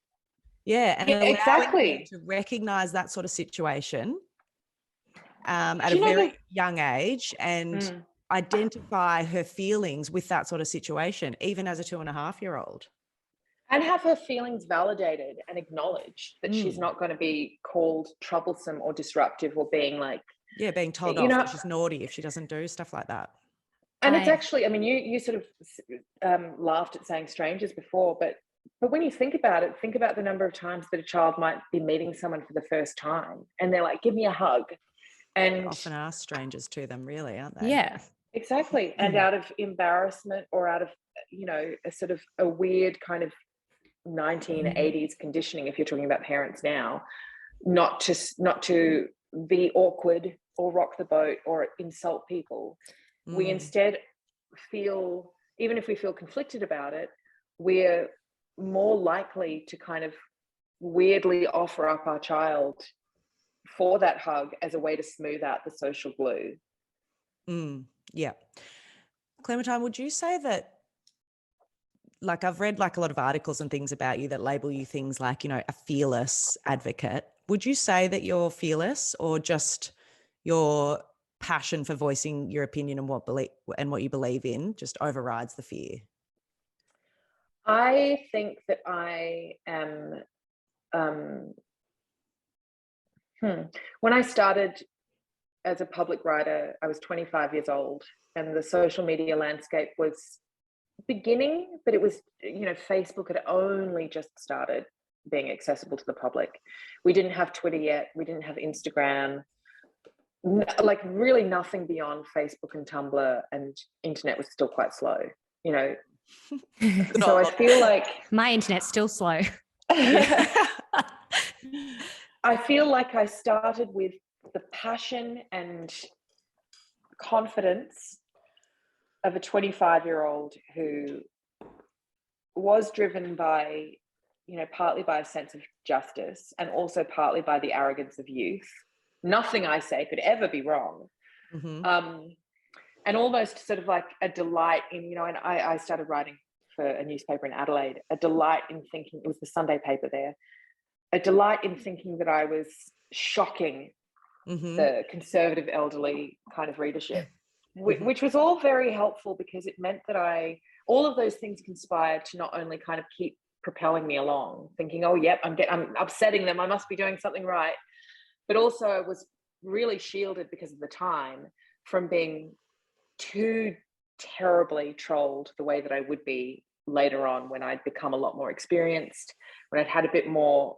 Yeah, and allowing exactly. her to recognise that sort of situation at a very young age, and identify her feelings with that sort of situation, even as a 2.5-year-old. And have her feelings validated and acknowledged, that she's not going to be called troublesome or disruptive or being like, being told off that she's naughty if she doesn't do stuff like that. And it's actually, I mean, you sort of laughed at saying strangers before, but when you think about it, think about the number of times that a child might be meeting someone for the first time and they're like, give me a hug. And they often are strangers to them, really, aren't they? Yeah, exactly. And out of embarrassment or out of, you know, a sort of a weird kind of 1980s conditioning, if you're talking about parents now, not to be awkward or rock the boat or insult people. We instead feel, even if we feel conflicted about it, we're more likely to kind of weirdly offer up our child for that hug as a way to smooth out the social glue. Yeah. Clementine, would you say that, like, I've read like a lot of articles and things about you that label you things like, you know, a fearless advocate. Would you say that you're fearless, or just your passion for voicing your opinion and what you believe in just overrides the fear? I think that I am, when I started as a public writer, I was 25 years old, and the social media landscape was beginning, but it was, you know, Facebook had only just started being accessible to the public. We didn't have Twitter yet. We didn't have Instagram. Like really nothing beyond Facebook and Tumblr, and internet was still quite slow, you know. So I feel like my internet's still slow. I feel like I started with the passion and confidence of a 25-year-old who was driven by, you know, partly by a sense of justice and also partly by the arrogance of youth. Nothing I say could ever be wrong. And almost sort of like a delight in, you know, and I started writing for a newspaper in Adelaide, a delight in thinking, it was the Sunday paper there, a delight in thinking that I was shocking the conservative elderly kind of readership. which was all very helpful because it meant that all of those things conspired to not only kind of keep propelling me along, thinking, oh, yep, I'm upsetting them, I must be doing something right. But also I was really shielded because of the time from being too terribly trolled the way that I would be later on when I'd become a lot more experienced, when I'd had a bit more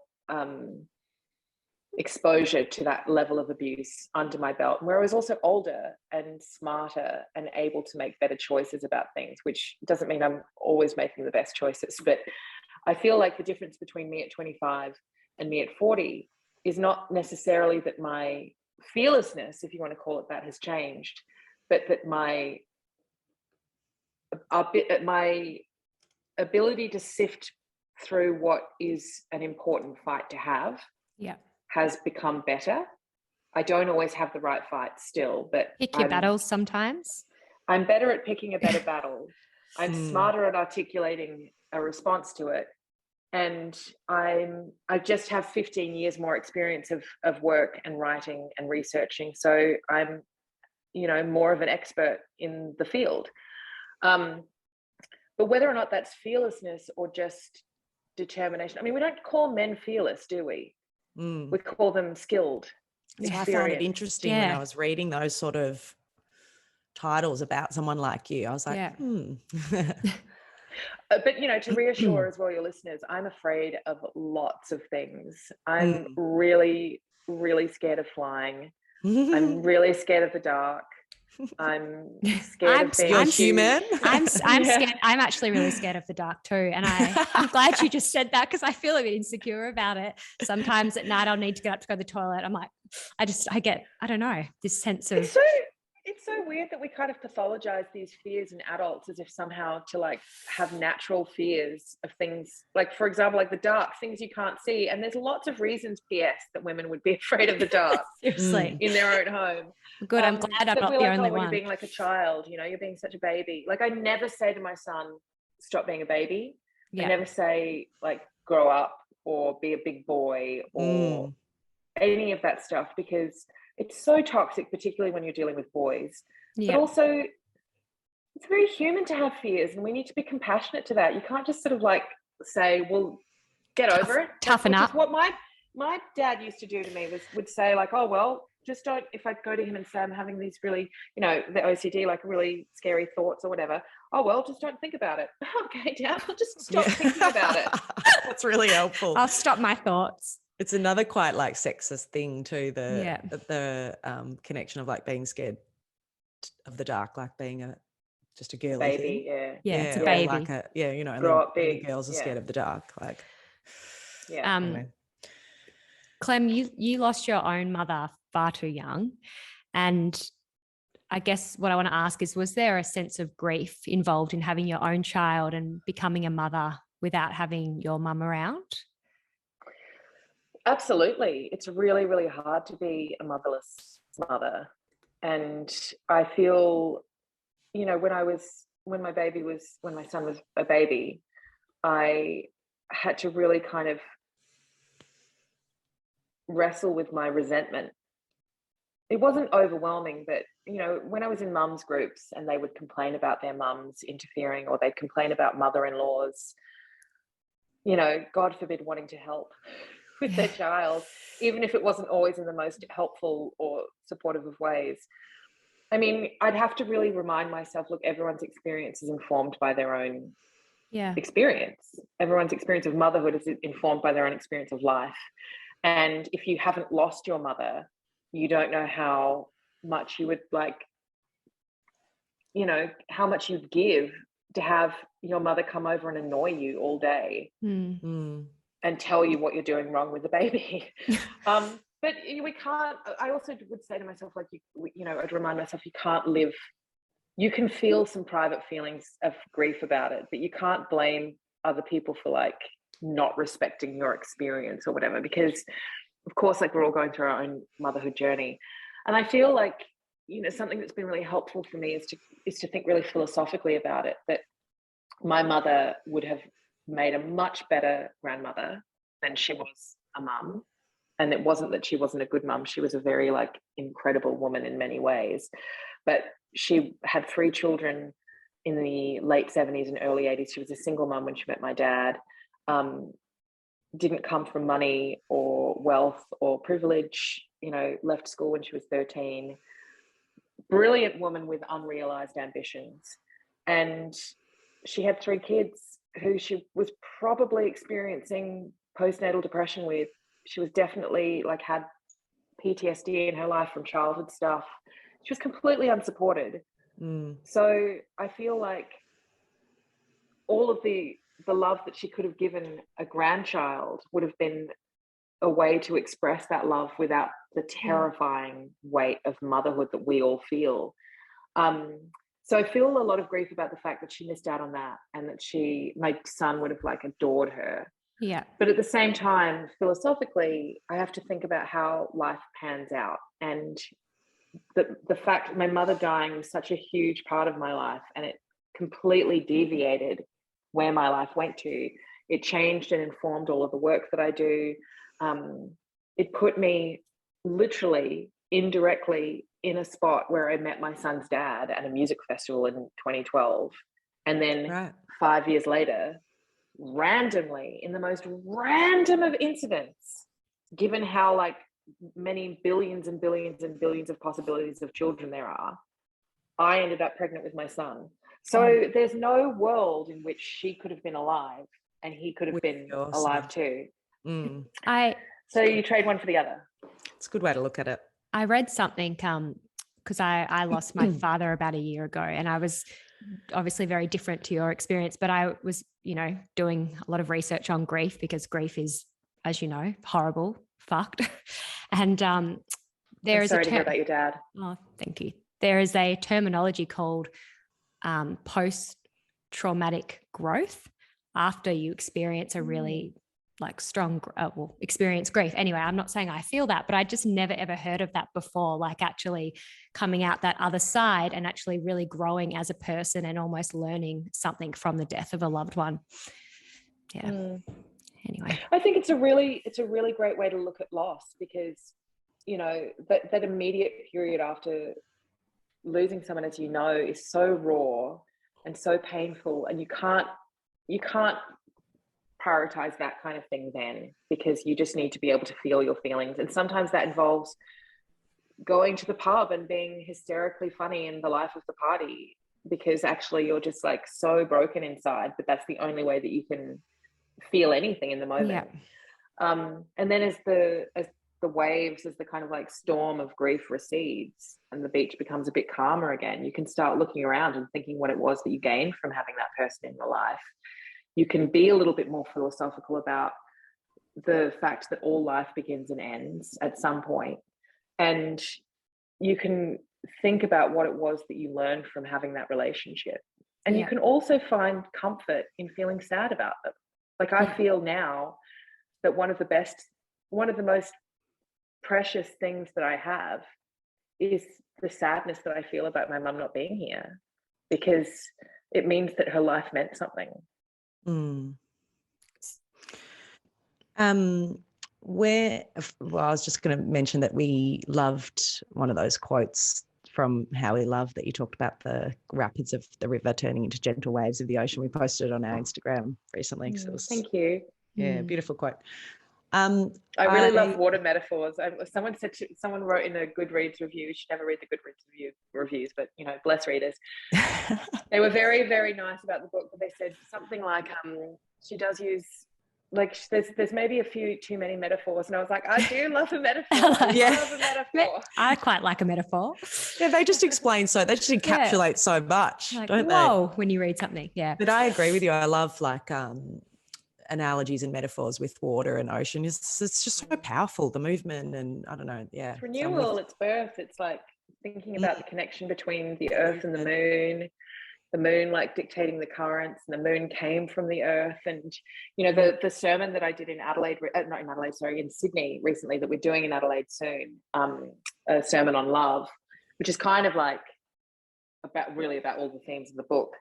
exposure to that level of abuse under my belt, where I was also older and smarter and able to make better choices about things, which doesn't mean I'm always making the best choices. But I feel like the difference between me at 25 and me at 40 is not necessarily that my fearlessness, if you want to call it that, has changed, but that my ability to sift through what is an important fight to have has become better. I don't always have the right fight still, but pick your battles sometimes. I'm better at picking a better battle. I'm smarter at articulating a response to it. And I just have 15 years more experience of work and writing and researching. So I'm, more of an expert in the field. But whether or not that's fearlessness or just determination, I mean, we don't call men fearless, do we? We call them skilled. So I found it interesting when I was reading those sort of titles about someone like you. I was like, But, to reassure as well your listeners, I'm afraid of lots of things. I'm really, really scared of flying. I'm really scared of the dark. I'm scared of being human. I'm scared. I'm actually really scared of the dark too. And I'm glad you just said that, because I feel a bit insecure about it. Sometimes at night I'll need to get up to go to the toilet. I'm like, I get, I don't know, this sense of... It's so weird that we kind of pathologize these fears in adults as if somehow to like have natural fears of things, like, for example, like the dark, things you can't see. And there's lots of reasons, PS, that women would be afraid of the dark. Seriously. In their own home. Good. I'm glad I'm not the only one. You're being like a child, you're being such a baby. Like, I never say to my son, stop being a baby. I never say like grow up or be a big boy or any of that stuff, because it's so toxic, particularly when you're dealing with boys. But also, it's very human to have fears, and we need to be compassionate to that. You can't just sort of like say, well, get over it. Toughen up. What my dad used to do to me would say like, oh, well, just don't, if I go to him and say I'm having these really, the OCD, like really scary thoughts or whatever, oh, well, just don't think about it. Okay, Dad, I'll just stop thinking about it. That's really helpful. I'll stop my thoughts. It's another quite like sexist thing too, the connection of like being scared of the dark, like being just a girly baby thing. It's a baby. Like and grow up then big. girls are scared of the dark. Like, anyway. Clem, you lost your own mother far too young, and I guess what I want to ask is, was there a sense of grief involved in having your own child and becoming a mother without having your mum around? Absolutely. It's really, really hard to be a motherless mother. And I feel, when my son was a baby, I had to really kind of wrestle with my resentment. It wasn't overwhelming, but, when I was in mums groups and they would complain about their mums interfering, or they'd complain about mother-in-laws, God forbid, wanting to help with their child, even if it wasn't always in the most helpful or supportive of ways. I mean, I'd have to really remind myself, look, everyone's experience is informed by their own experience. Everyone's experience of motherhood is informed by their own experience of life. And if you haven't lost your mother, you don't know how much you would how much you'd give to have your mother come over and annoy you all day. And tell you what you're doing wrong with the baby. But we can't, I also would say to myself, like, I'd remind myself, you can feel some private feelings of grief about it, but you can't blame other people for like not respecting your experience or whatever, because of course, like, we're all going through our own motherhood journey. And I feel like, something that's been really helpful for me is to think really philosophically about it, that my mother would have made a much better grandmother than she was a mum. And it wasn't that she wasn't a good mum. She was a very like incredible woman in many ways. But she had 3 children in the late 70s and early 80s. She was a single mum when she met my dad. Didn't come from money or wealth or privilege, left school when she was 13. Brilliant woman with unrealized ambitions. And she had 3 kids who she was probably experiencing postnatal depression with. She was definitely like had PTSD in her life from childhood stuff. She was completely unsupported. So I feel like all of the love that she could have given a grandchild would have been a way to express that love without the terrifying weight of motherhood that we all feel. So I feel a lot of grief about the fact that she missed out on that, and that my son would have like adored her. Yeah. But at the same time, philosophically, I have to think about how life pans out. And the fact my mother dying was such a huge part of my life, and it completely deviated where my life went to. It changed and informed all of the work that I do. It put me literally indirectly in a spot where I met my son's dad at a music festival in 2012. And then 5 years later, randomly, in the most random of incidents, given how like many billions and billions and billions of possibilities of children there are, I ended up pregnant with my son. So there's no world in which she could have been alive and he could have been alive too. So you trade one for the other. It's a good way to look at it. I read something because I lost my father about a year ago, and I was obviously very different to your experience, but I was, doing a lot of research on grief, because grief is, as you know, horrible, fucked. And there is sorry to hear about your dad. Oh, thank you. There is a terminology called post-traumatic growth after you experience a really like strong, experience grief. Anyway, I'm not saying I feel that, but I just never ever heard of that before, like actually coming out that other side and actually really growing as a person and almost learning something from the death of a loved one. Yeah. Anyway, I think it's a really great way to look at loss, because that immediate period after losing someone, as is so raw and so painful, and you can't prioritize that kind of thing then, because you just need to be able to feel your feelings. And sometimes that involves going to the pub and being hysterically funny in the life of the party, because actually you're just like so broken inside, but that's the only way that you can feel anything in the moment. And then as the waves, as the kind of like storm of grief recedes and the beach becomes a bit calmer again, you can start looking around and thinking what it was that you gained from having that person in your life. You can be a little bit more philosophical about the fact that all life begins and ends at some point. And you can think about what it was that you learned from having that relationship. And you can also find comfort in feeling sad about them. Like I feel now that one of the most precious things that I have is the sadness that I feel about my mum not being here, because it means that her life meant something. I was just going to mention that we loved one of those quotes from How We Love that you talked about, the rapids of the river turning into gentle waves of the ocean. We posted it on our Instagram recently. So thank you. Yeah, beautiful quote. I really love water metaphors. Someone wrote in a Goodreads review. You should never read the Goodreads reviews, but bless readers. They were very, very nice about the book, but they said something like, she does use, like, there's maybe a few too many metaphors, and I was like, I do love a metaphor. I love a metaphor. I quite like a metaphor. Yeah, they just explain they just encapsulate so much, like, don't whoa, they? when you read something, yeah. But I agree with you. I love like analogies and metaphors with water and ocean. It's just so powerful, the movement, and I don't know, it's renewal, it's birth. It's like thinking about the connection between the earth and the moon like dictating the currents, and the moon came from the earth. And the sermon that I did in in Sydney recently, that we're doing in Adelaide soon, a sermon on love, which is kind of like about all the themes of the book.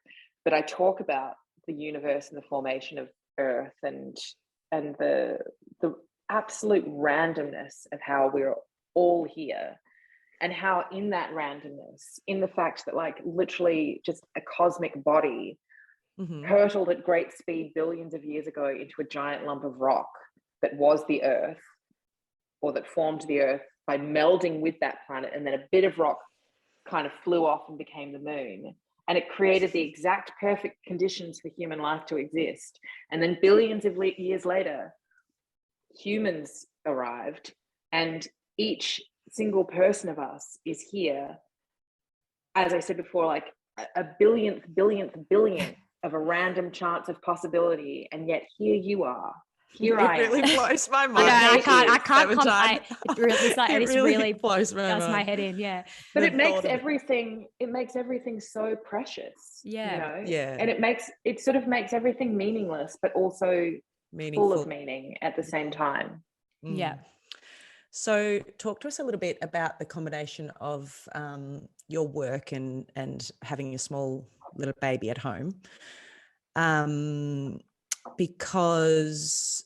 But I talk about the universe and the formation of earth and the absolute randomness of how we're all here, and how in that randomness, in the fact that like literally just a cosmic body hurtled at great speed billions of years ago into a giant lump of rock that was the Earth, or that formed the Earth by melding with that planet, and then a bit of rock kind of flew off and became the moon, and it created the exact perfect conditions for human life to exist. And then billions of years later, humans arrived, and each single person of us is here, as I said before, like a billionth of a random chance of possibility, and yet here you are. Here I am. It really blows my mind. I Clementine. it really blows my does mind. my head in, yeah. But it makes everything so precious. Yeah. You know? Yeah. And it sort of makes everything meaningless, but also meaningful. full of meaning at the same time. Yeah. So talk to us a little bit about the combination of your work and having a small little baby at home. Because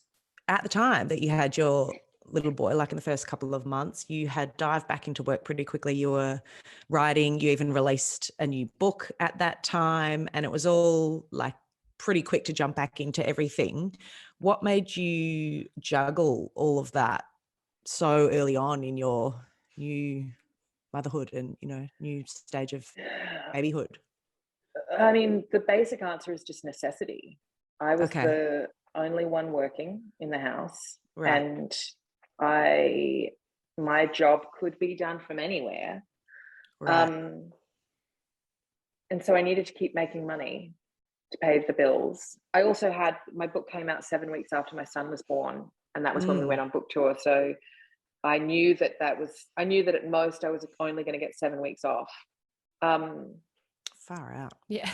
at the time that you had your little boy, like in the first couple of months, you had dived back into work pretty quickly. You were writing, you even released a new book at that time, and it was all like pretty quick to jump back into everything. What made you juggle all of that so early on in your new motherhood and, you know, new stage of babyhood? I mean, the basic answer is just necessity. I was the only one working in the house, right. and my job could be done from anywhere. Right. And so I needed to keep making money to pay the bills. I also had, my book came out 7 weeks after my son was born, and that was when we went on book tour. So I knew that at most I was only going to get 7 weeks off. Far out. Yeah.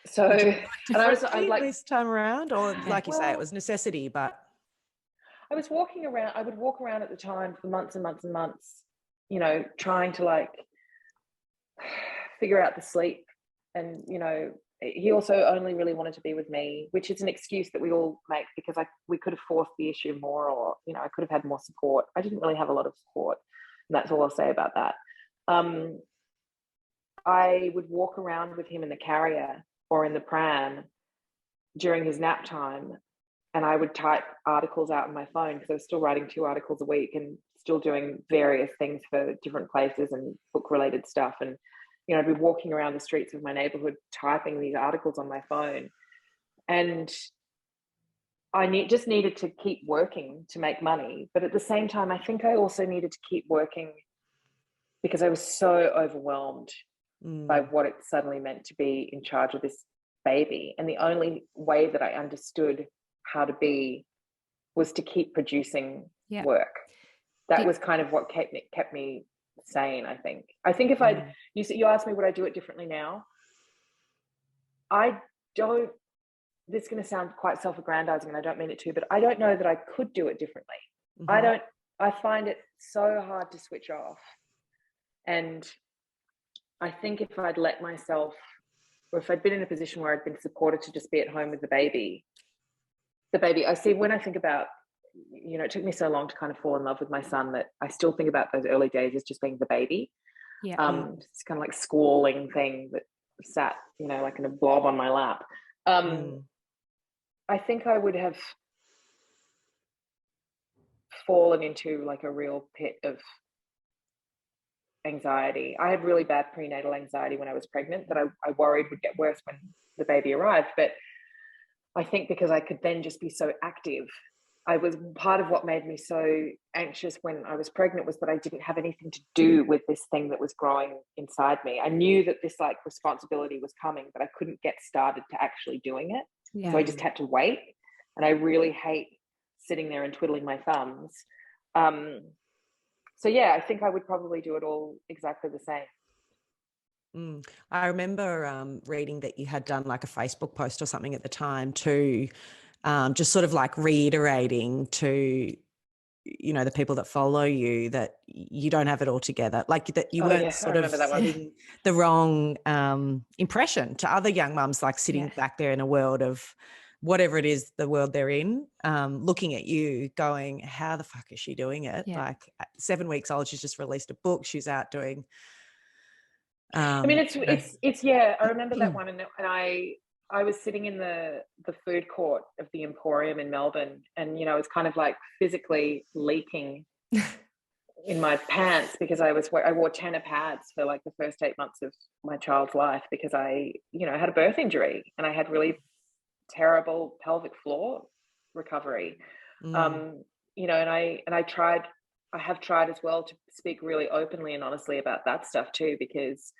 So, and I was like, this time around, or like you say, it was necessity, but I was walking around. I would walk around at the time for months and months and months, you know, trying to like figure out the sleep. And, you know, he also only really wanted to be with me, which is an excuse that we all make, because we could have forced the issue more, or, you know, I could have had more support. I didn't really have a lot of support, and that's all I'll say about that. I would walk around with him in the carrier or in the pram during his nap time, and I would type articles out on my phone, because I was still writing 2 articles a week and still doing various things for different places and book-related stuff. And, you know, I'd be walking around the streets of my neighborhood typing these articles on my phone. And I just needed to keep working to make money. But at the same time, I think I also needed to keep working because I was so overwhelmed by what it suddenly meant to be in charge of this baby. And the only way that I understood how to be was to keep producing work. That was kind of what kept me sane, I think. I think if you asked me would I do it differently now, this is going to sound quite self-aggrandizing, and I don't mean it to, but I don't know that I could do it differently. I find it so hard to switch off. And I think if I'd let myself, or if I'd been in a position where I'd been supported to just be at home with the baby, I see, when I think about, you know, it took me so long to kind of fall in love with my son that I still think about those early days as just being the baby. It's kind of like squalling thing that sat, you know, like in a blob on my lap. I think I would have fallen into like a real pit of anxiety. I had really bad prenatal anxiety when I was pregnant that I worried would get worse when the baby arrived. But I think because I could then just be so active, part of what made me so anxious when I was pregnant was that I didn't have anything to do with this thing that was growing inside me. I knew that this like responsibility was coming, but I couldn't get started to actually doing it. So I just had to wait. And I really hate sitting there and twiddling my thumbs. So yeah, I think I would probably do it all exactly the same. I remember reading that you had done like a Facebook post or something at the time too, just sort of like reiterating to, you know, the people that follow you that you don't have it all together, like that you weren't sort of setting the wrong impression to other young mums, like sitting back there in a world of whatever it is, the world they're in, looking at you going, how the fuck is she doing it? Yeah. Like at 7 weeks old, she's just released a book. She's out doing, I mean, it's yeah, I remember that one. And I was sitting in the food court of the Emporium in Melbourne, and, you know, it's kind of like physically leaking in my pants because I wore tenor pads for like the first 8 months of my child's life because I, you know, had a birth injury and I had really terrible pelvic floor recovery. You know, and I have tried as well to speak really openly and honestly about that stuff too, because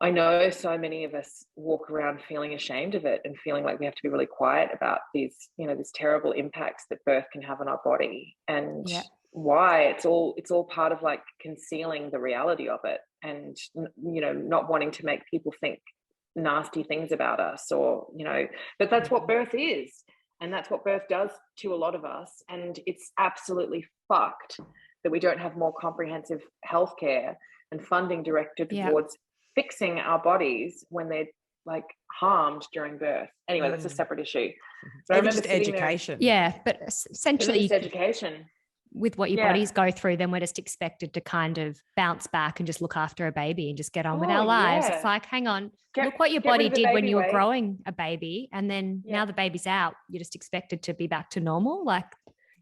I know so many of us walk around feeling ashamed of it and feeling like we have to be really quiet about these, you know, these terrible impacts that birth can have on our body, and why it's all part of like concealing the reality of it, and, you know, not wanting to make people think nasty things about us, or, you know, but that's what birth is, and that's what birth does to a lot of us. And it's absolutely fucked that we don't have more comprehensive healthcare and funding directed towards fixing our bodies when they're like harmed during birth. Anyway, that's a separate issue. But I remember just education. But essentially just education. With what your bodies go through, then we're just expected to kind of bounce back and just look after a baby and just get on with our lives. It's like, hang on, look what your body did when you were growing a baby, and then now the baby's out, you're just expected to be back to normal. Like,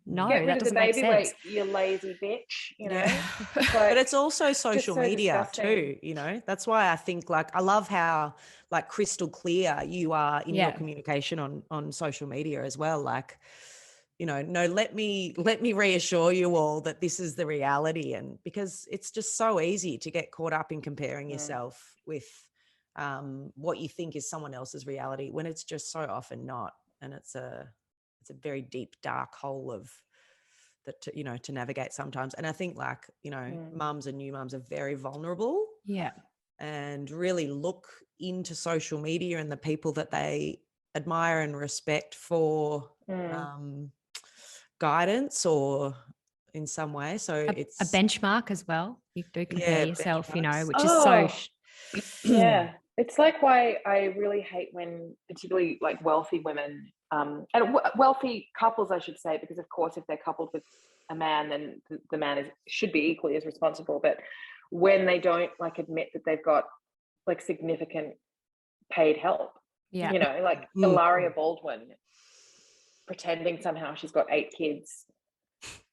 no, that doesn't make sense. Weight, you lazy bitch, you know. But it's also social media too, you know. That's why I think, like, I love how like crystal clear you are in your communication on social media as well. Like, you know, no, let me reassure you all that this is the reality, and because it's just so easy to get caught up in comparing yourself with what you think is someone else's reality when it's just so often not, and it's a very deep dark hole of that to, you know, to navigate sometimes. And I think, like, you know, mums and new mums are very vulnerable, and really look into social media and the people that they admire and respect for guidance or in some way. So it's a benchmark as well. You do compare yourself, you know, which is so it's like why I really hate when particularly like wealthy women and wealthy couples, I should say, because of course if they're coupled with a man, then the man should be equally as responsible. But when they don't like admit that they've got like significant paid help, you know, like Ilaria Baldwin pretending somehow she's got 8 kids,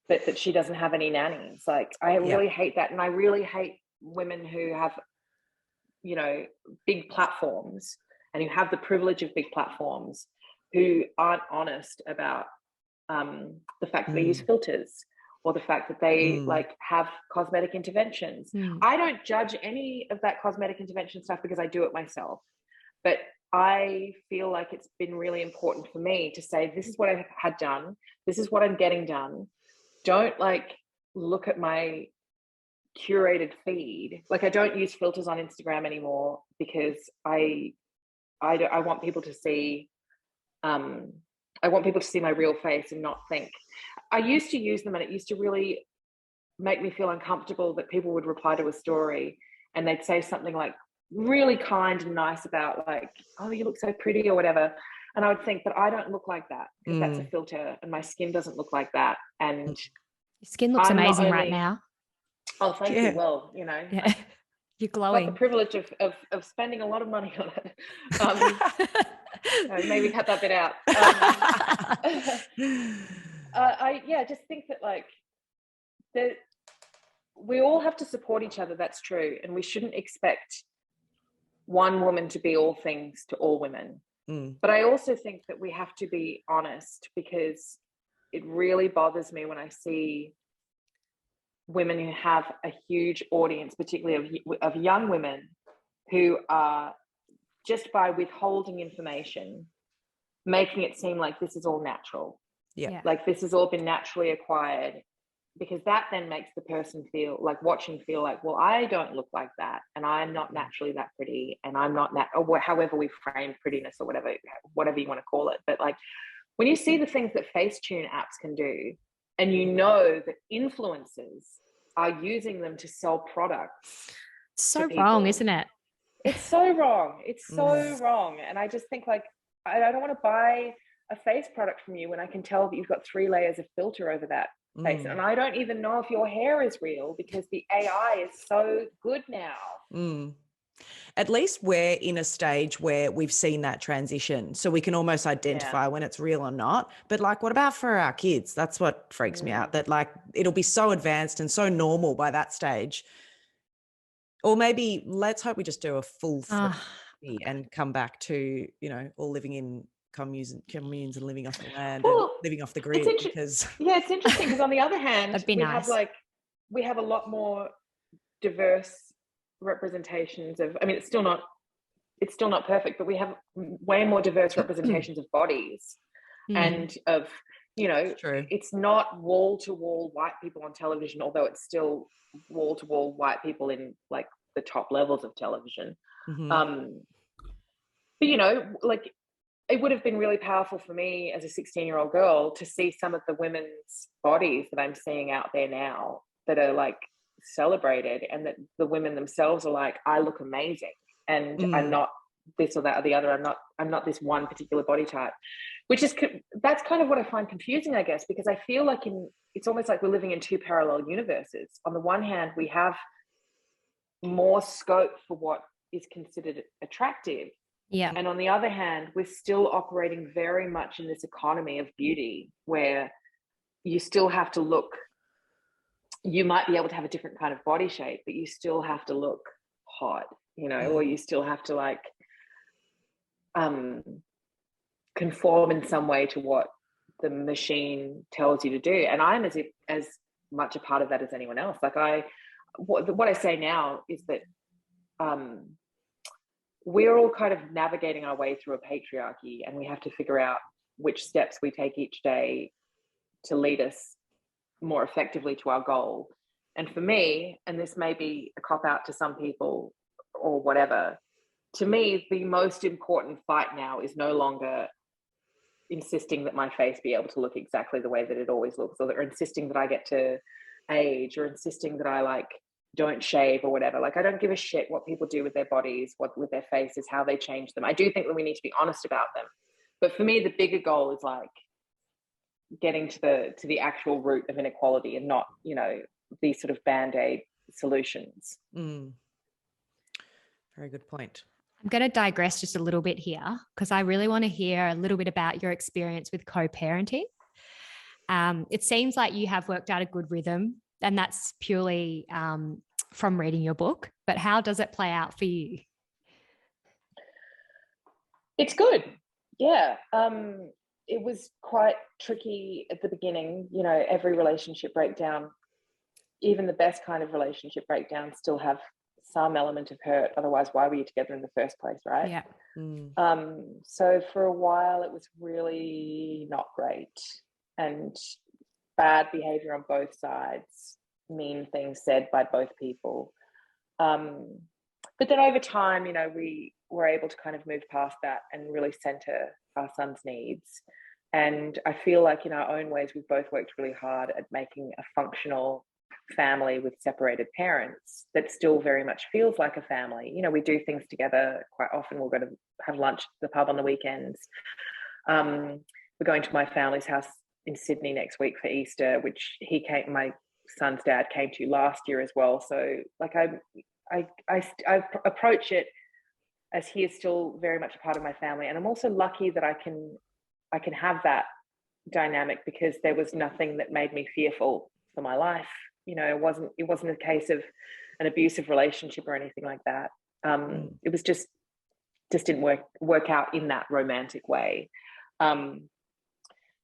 but that she doesn't have any nannies. Like, I really hate that. And I really hate women who have, you know, big platforms and who have the privilege of big platforms who aren't honest about the fact that they use filters, or the fact that they like have cosmetic interventions. I don't judge any of that cosmetic intervention stuff because I do it myself. But I feel like it's been really important for me to say, this is what I had done. This is what I'm getting done. Don't like look at my curated feed. Like, I don't use filters on Instagram anymore because I want people to see, I want people to see my real face and not think. I used to use them, and it used to really make me feel uncomfortable that people would reply to a story and they'd say something like really kind and nice about like, oh, you look so pretty or whatever. And I would think, but I don't look like that because that's a filter, and my skin doesn't look like that. And your skin looks amazing right now. Oh, thank you. Well, you know, you're glowing. Got the privilege of spending a lot of money on it. Maybe cut that bit out. I just think that like we all have to support each other. That's true, and we shouldn't expect one woman to be all things to all women. But I also think that we have to be honest, because it really bothers me when I see women who have a huge audience, particularly of young women, who are just by withholding information, making it seem like this is all natural. Like this has all been naturally acquired, because that then makes the person feel like, well, I don't look like that, and I'm not naturally that pretty, and I'm not or however we frame prettiness, or whatever you want to call it. But like, when you see the things that Facetune apps can do, and you know that influencers are using them to sell products, it's so wrong, isn't it? It's so wrong. It's so wrong. And I just think like, I don't want to buy a face product from you when I can tell that you've got 3 layers of filter over that face. Mm, And I don't even know if your hair is real because the AI is so good now. mm. At least we're in a stage where we've seen that transition, so we can almost Yeah. identify when it's real or not. But like, what about for our kids? That's what freaks me out, Mm. that like it'll be so advanced and so normal by that stage. Or maybe let's hope we just do a full Ah, 360 and come back to, all living in communes and living off the land and Well, living off the it's grid interesting. because Yeah, it's interesting because on the other hand, that'd be nice. we have a lot more diverse representations of. I mean, it's still not perfect, but we have way more diverse representations of bodies Mm. and of, it's true. it's not wall to wall white people on television, although it's still wall to wall white people in like the top levels of television. Hmm. Um, but like it would have been really powerful for me as a 16-year-old girl to see some of the women's bodies that I'm seeing out there now that are like celebrated, and that the women themselves are like, I look amazing and I'm Mm, not this or that or the other. I'm not this one particular body type, which is that's kind of what I find confusing, I guess, because I feel like it's almost like we're living in two parallel universes. On the one hand, we have more scope for what is considered attractive, Yeah. and on the other hand, we're still operating very much in this economy of beauty where you still have to look, you might be able to have a different kind of body shape, but you still have to look hot, or mm, you still have to like um, conform in some way to what the machine tells you to do. And I'm as much a part of that as anyone else. Like what I say now is that um, we're all kind of navigating our way through a patriarchy, and we have to figure out which steps we take each day to lead us more effectively to our goal. And for me, and this may be a cop out to some people or whatever, to me, the most important fight now is no longer insisting that my face be able to look exactly the way that it always looks, or insisting that I get to age, or insisting that I like don't shave or whatever. Like, I don't give a shit what people do with their bodies, what with their faces, how they change them. I do think that we need to be honest about them. But for me, the bigger goal is like getting to the actual root of inequality, and not, these sort of band-aid solutions. mm. Very good point. I'm going to digress just a little bit here because I really want to hear a little bit about your experience with co-parenting. It seems like you have worked out a good rhythm, and that's purely from reading your book. But how does it play out for you? It's good. Yeah. It was quite tricky at the beginning. Every relationship breakdown, even the best kind of relationship breakdowns, still have some element of hurt. Otherwise, why were you together in the first place, right? Yeah. Mm, So for a while, it was really not great, and bad behavior on both sides, mean things said by both people. Um, but then over time, we were able to kind of move past that and really center our son's needs. And I feel like in our own ways, we've both worked really hard at making a functional family with separated parents that still very much feels like a family. We do things together quite often. We'll go to have lunch at the pub on the weekends. We're going to my family's house in Sydney next week for Easter, which my son's dad came to last year as well. So like I approach it as he is still very much a part of my family, and I'm also lucky that I can have that dynamic, because there was nothing that made me fearful for my life. It wasn't a case of an abusive relationship or anything like that. mm, It was just didn't work out in that romantic way.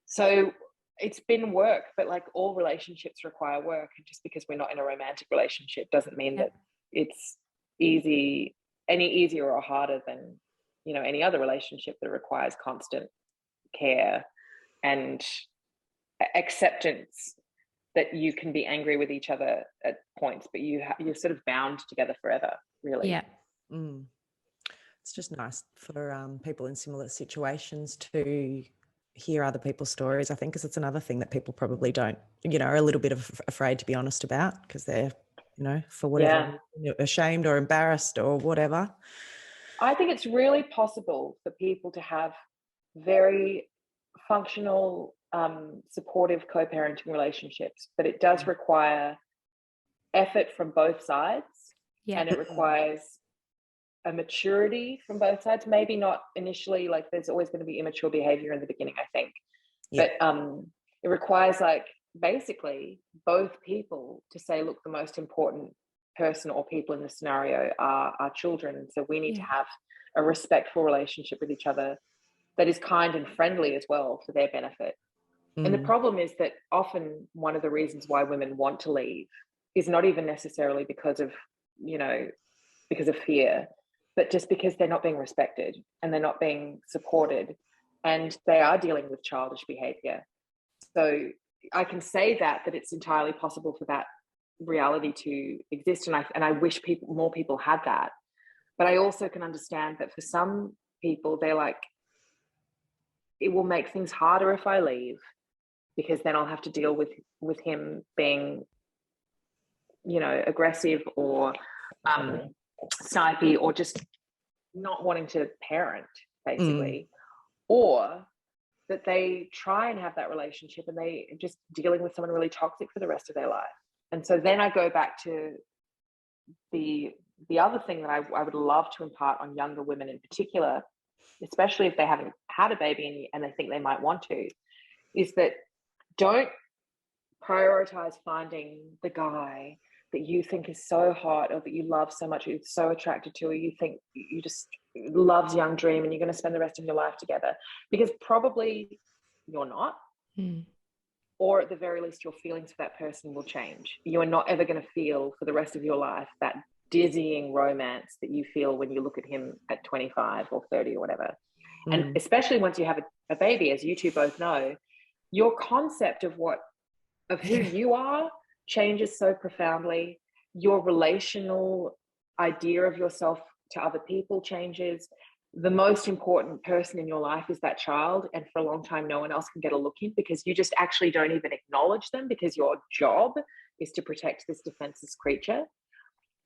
So it's been work, but like all relationships require work. And just because we're not in a romantic relationship doesn't mean Yeah. that it's any easier or harder than, any other relationship that requires constant care and acceptance that you can be angry with each other at points, but you're sort of bound together forever, really. Yeah. mm. It's just nice for people in similar situations to hear other people's stories, I think, because it's another thing that people probably don't, are a little bit afraid to be honest about, because they're, for whatever Yeah. reason, ashamed or embarrassed or whatever. I think it's really possible for people to have very functional, supportive co-parenting relationships, but it does require effort from both sides, Yeah. and it requires a maturity from both sides. Maybe not initially, like there's always going to be immature behavior in the beginning, I think, Yeah. but it requires like basically both people to say, look, the most important person or people in the scenario are our children, so we need to have a respectful relationship with each other that is kind and friendly as well for their benefit. And the problem is that often one of the reasons why women want to leave is not even necessarily because of, because of fear, but just because they're not being respected and they're not being supported, and they are dealing with childish behavior. So I can say that it's entirely possible for that reality to exist, and I wish more people had that. But I also can understand that for some people, they're like, it will make things harder if I leave, because then I'll have to deal with him being, aggressive or snipey, or just not wanting to parent, basically. Or that they try and have that relationship and they just dealing with someone really toxic for the rest of their life. And so then I go back to the other thing that I would love to impart on younger women in particular, especially if they haven't had a baby and they think they might want to, is that don't prioritize finding the guy that you think is so hot, or that you love so much, or you're so attracted to, or you think you just loves young dream and you're going to spend the rest of your life together, because probably you're not. Or at the very least, your feelings for that person will change. You are not ever going to feel for the rest of your life that dizzying romance that you feel when you look at him at 25 or 30 or whatever. And especially once you have a baby, as you two both know, your concept of who you are changes so profoundly. Your relational idea of yourself to other people changes. The most important person in your life is that child, and for a long time no one else can get a look in, because you just actually don't even acknowledge them, because your job is to protect this defenseless creature.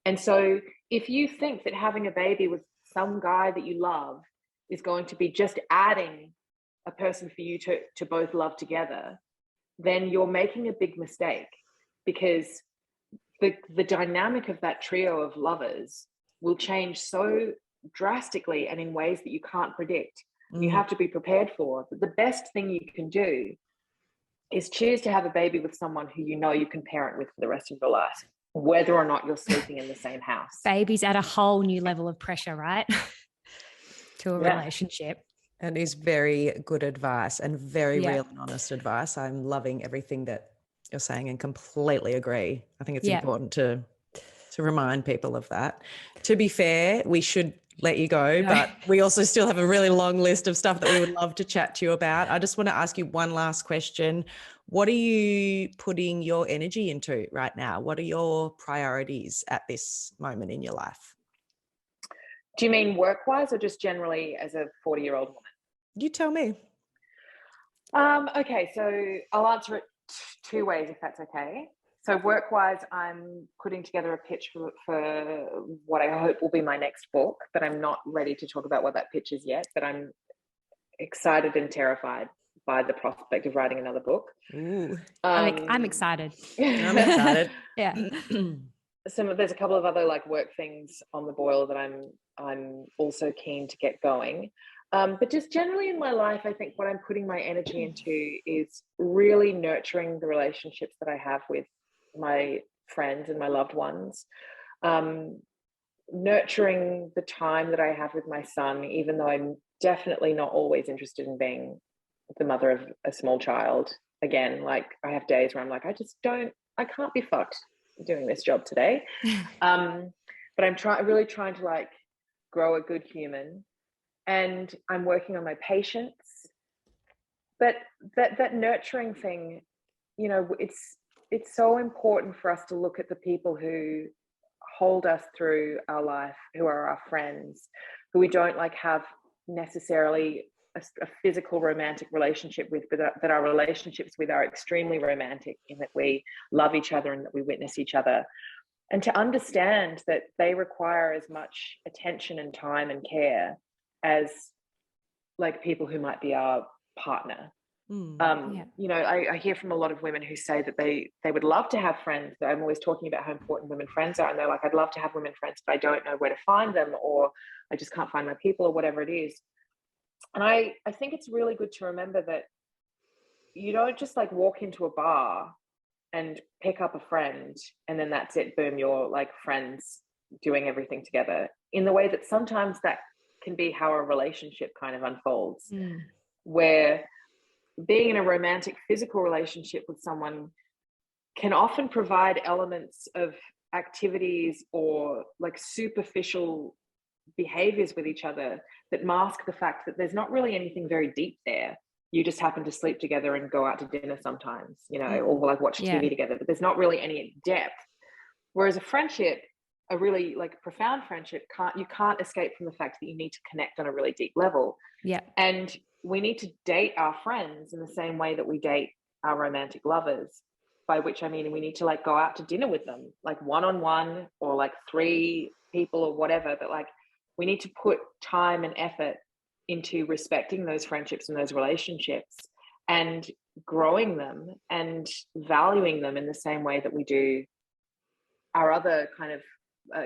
And so if you think that having a baby with some guy that you love is going to be just adding a person for you to both love together, then you're making a big mistake, because the dynamic of that trio of lovers will change so drastically and in ways that you can't predict. You have to be prepared for. But the best thing you can do is choose to have a baby with someone who you can parent with for the rest of your life, whether or not you're sleeping in the same house. Babies add a whole new level of pressure, right? To a relationship. And is very good advice, and very real and honest advice. I'm loving everything that you're saying and completely agree. I think it's important to remind people of that. To be fair, we should let you go, but we also still have a really long list of stuff that we would love to chat to you about. I just want to ask you one last question. What are you putting your energy into right now? What are your priorities at this moment in your life? Do you mean work-wise or just generally as a 40-year-old woman? You tell me. Okay, so I'll answer it two ways, if that's okay. So work-wise, I'm putting together a pitch for what I hope will be my next book, but I'm not ready to talk about what that pitch is yet, but I'm excited and terrified by the prospect of writing another book. Ooh. I'm excited. I'm excited. There's a couple of other work things on the boil that I'm also keen to get going. But just generally in my life, I think what I'm putting my energy into is really nurturing the relationships that I have with my friends and my loved ones, nurturing the time that I have with my son, even though I'm definitely not always interested in being the mother of a small child. Again, I have days where I'm like, I can't be fucked doing this job today. But I'm really trying to grow a good human. And I'm working on my patience. But that nurturing thing, it's so important for us to look at the people who hold us through our life, who are our friends, who we don't have necessarily a physical romantic relationship with, but that our relationships with are extremely romantic, in that we love each other and that we witness each other. And to understand that they require as much attention and time and care as like people who might be our partner. Yeah. You know, I hear from a lot of women who say that they would love to have friends. I'm always talking about how important women friends are, and they're like, I'd love to have women friends, but I don't know where to find them, or I just can't find my people, or whatever it is. And I think it's really good to remember that you don't just like walk into a bar and pick up a friend and then that's it, boom, you're like friends doing everything together, in the way that sometimes that can be how a relationship kind of unfolds, where being in a romantic physical relationship with someone can often provide elements of activities or like superficial behaviors with each other that mask the fact that there's not really anything very deep there. You just happen to sleep together and go out to dinner sometimes, you know, or like watch Yeah. TV together, but there's not really any depth. Whereas a friendship, a really like profound friendship, you can't escape from the fact that you need to connect on a really deep level. Yeah. And we need to date our friends in the same way that we date our romantic lovers, by which I mean we need to like go out to dinner with them, like one-on-one or like 3 people or whatever, but like we need to put time and effort into respecting those friendships and those relationships and growing them and valuing them in the same way that we do our other kind of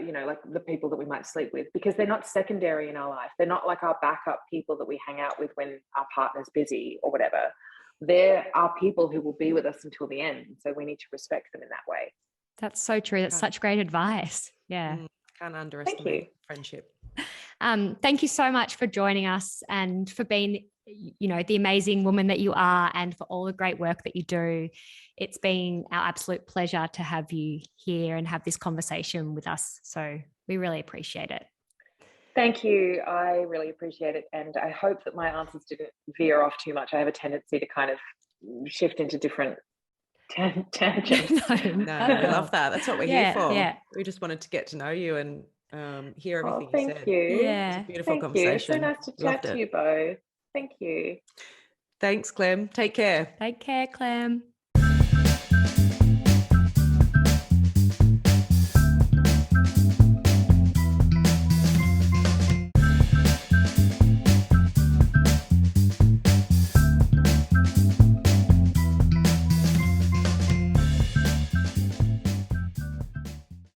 you know, like the people that we might sleep with, because they're not secondary in our life. They're not like our backup people that we hang out with when our partner's busy or whatever. There are people who will be with us until the end, so we need to respect them in that way. That's so true. That's such great advice. Yeah. Can't underestimate friendship. Thank you so much for joining us and for being, you know, the amazing woman that you are, and for all the great work that you do. It's been our absolute pleasure to have you here and have this conversation with us. So we really appreciate it. Thank you. I really appreciate it. And I hope that my answers didn't veer off too much. I have a tendency to kind of shift into different tangents. No, we love that. That's what we're here for. Yeah. We just wanted to get to know you and hear everything you said. Thank you. Yeah. It's a beautiful Thank conversation. you. So nice to chat to you both. Thank you. Thanks, Clem. Take care. Take care, Clem.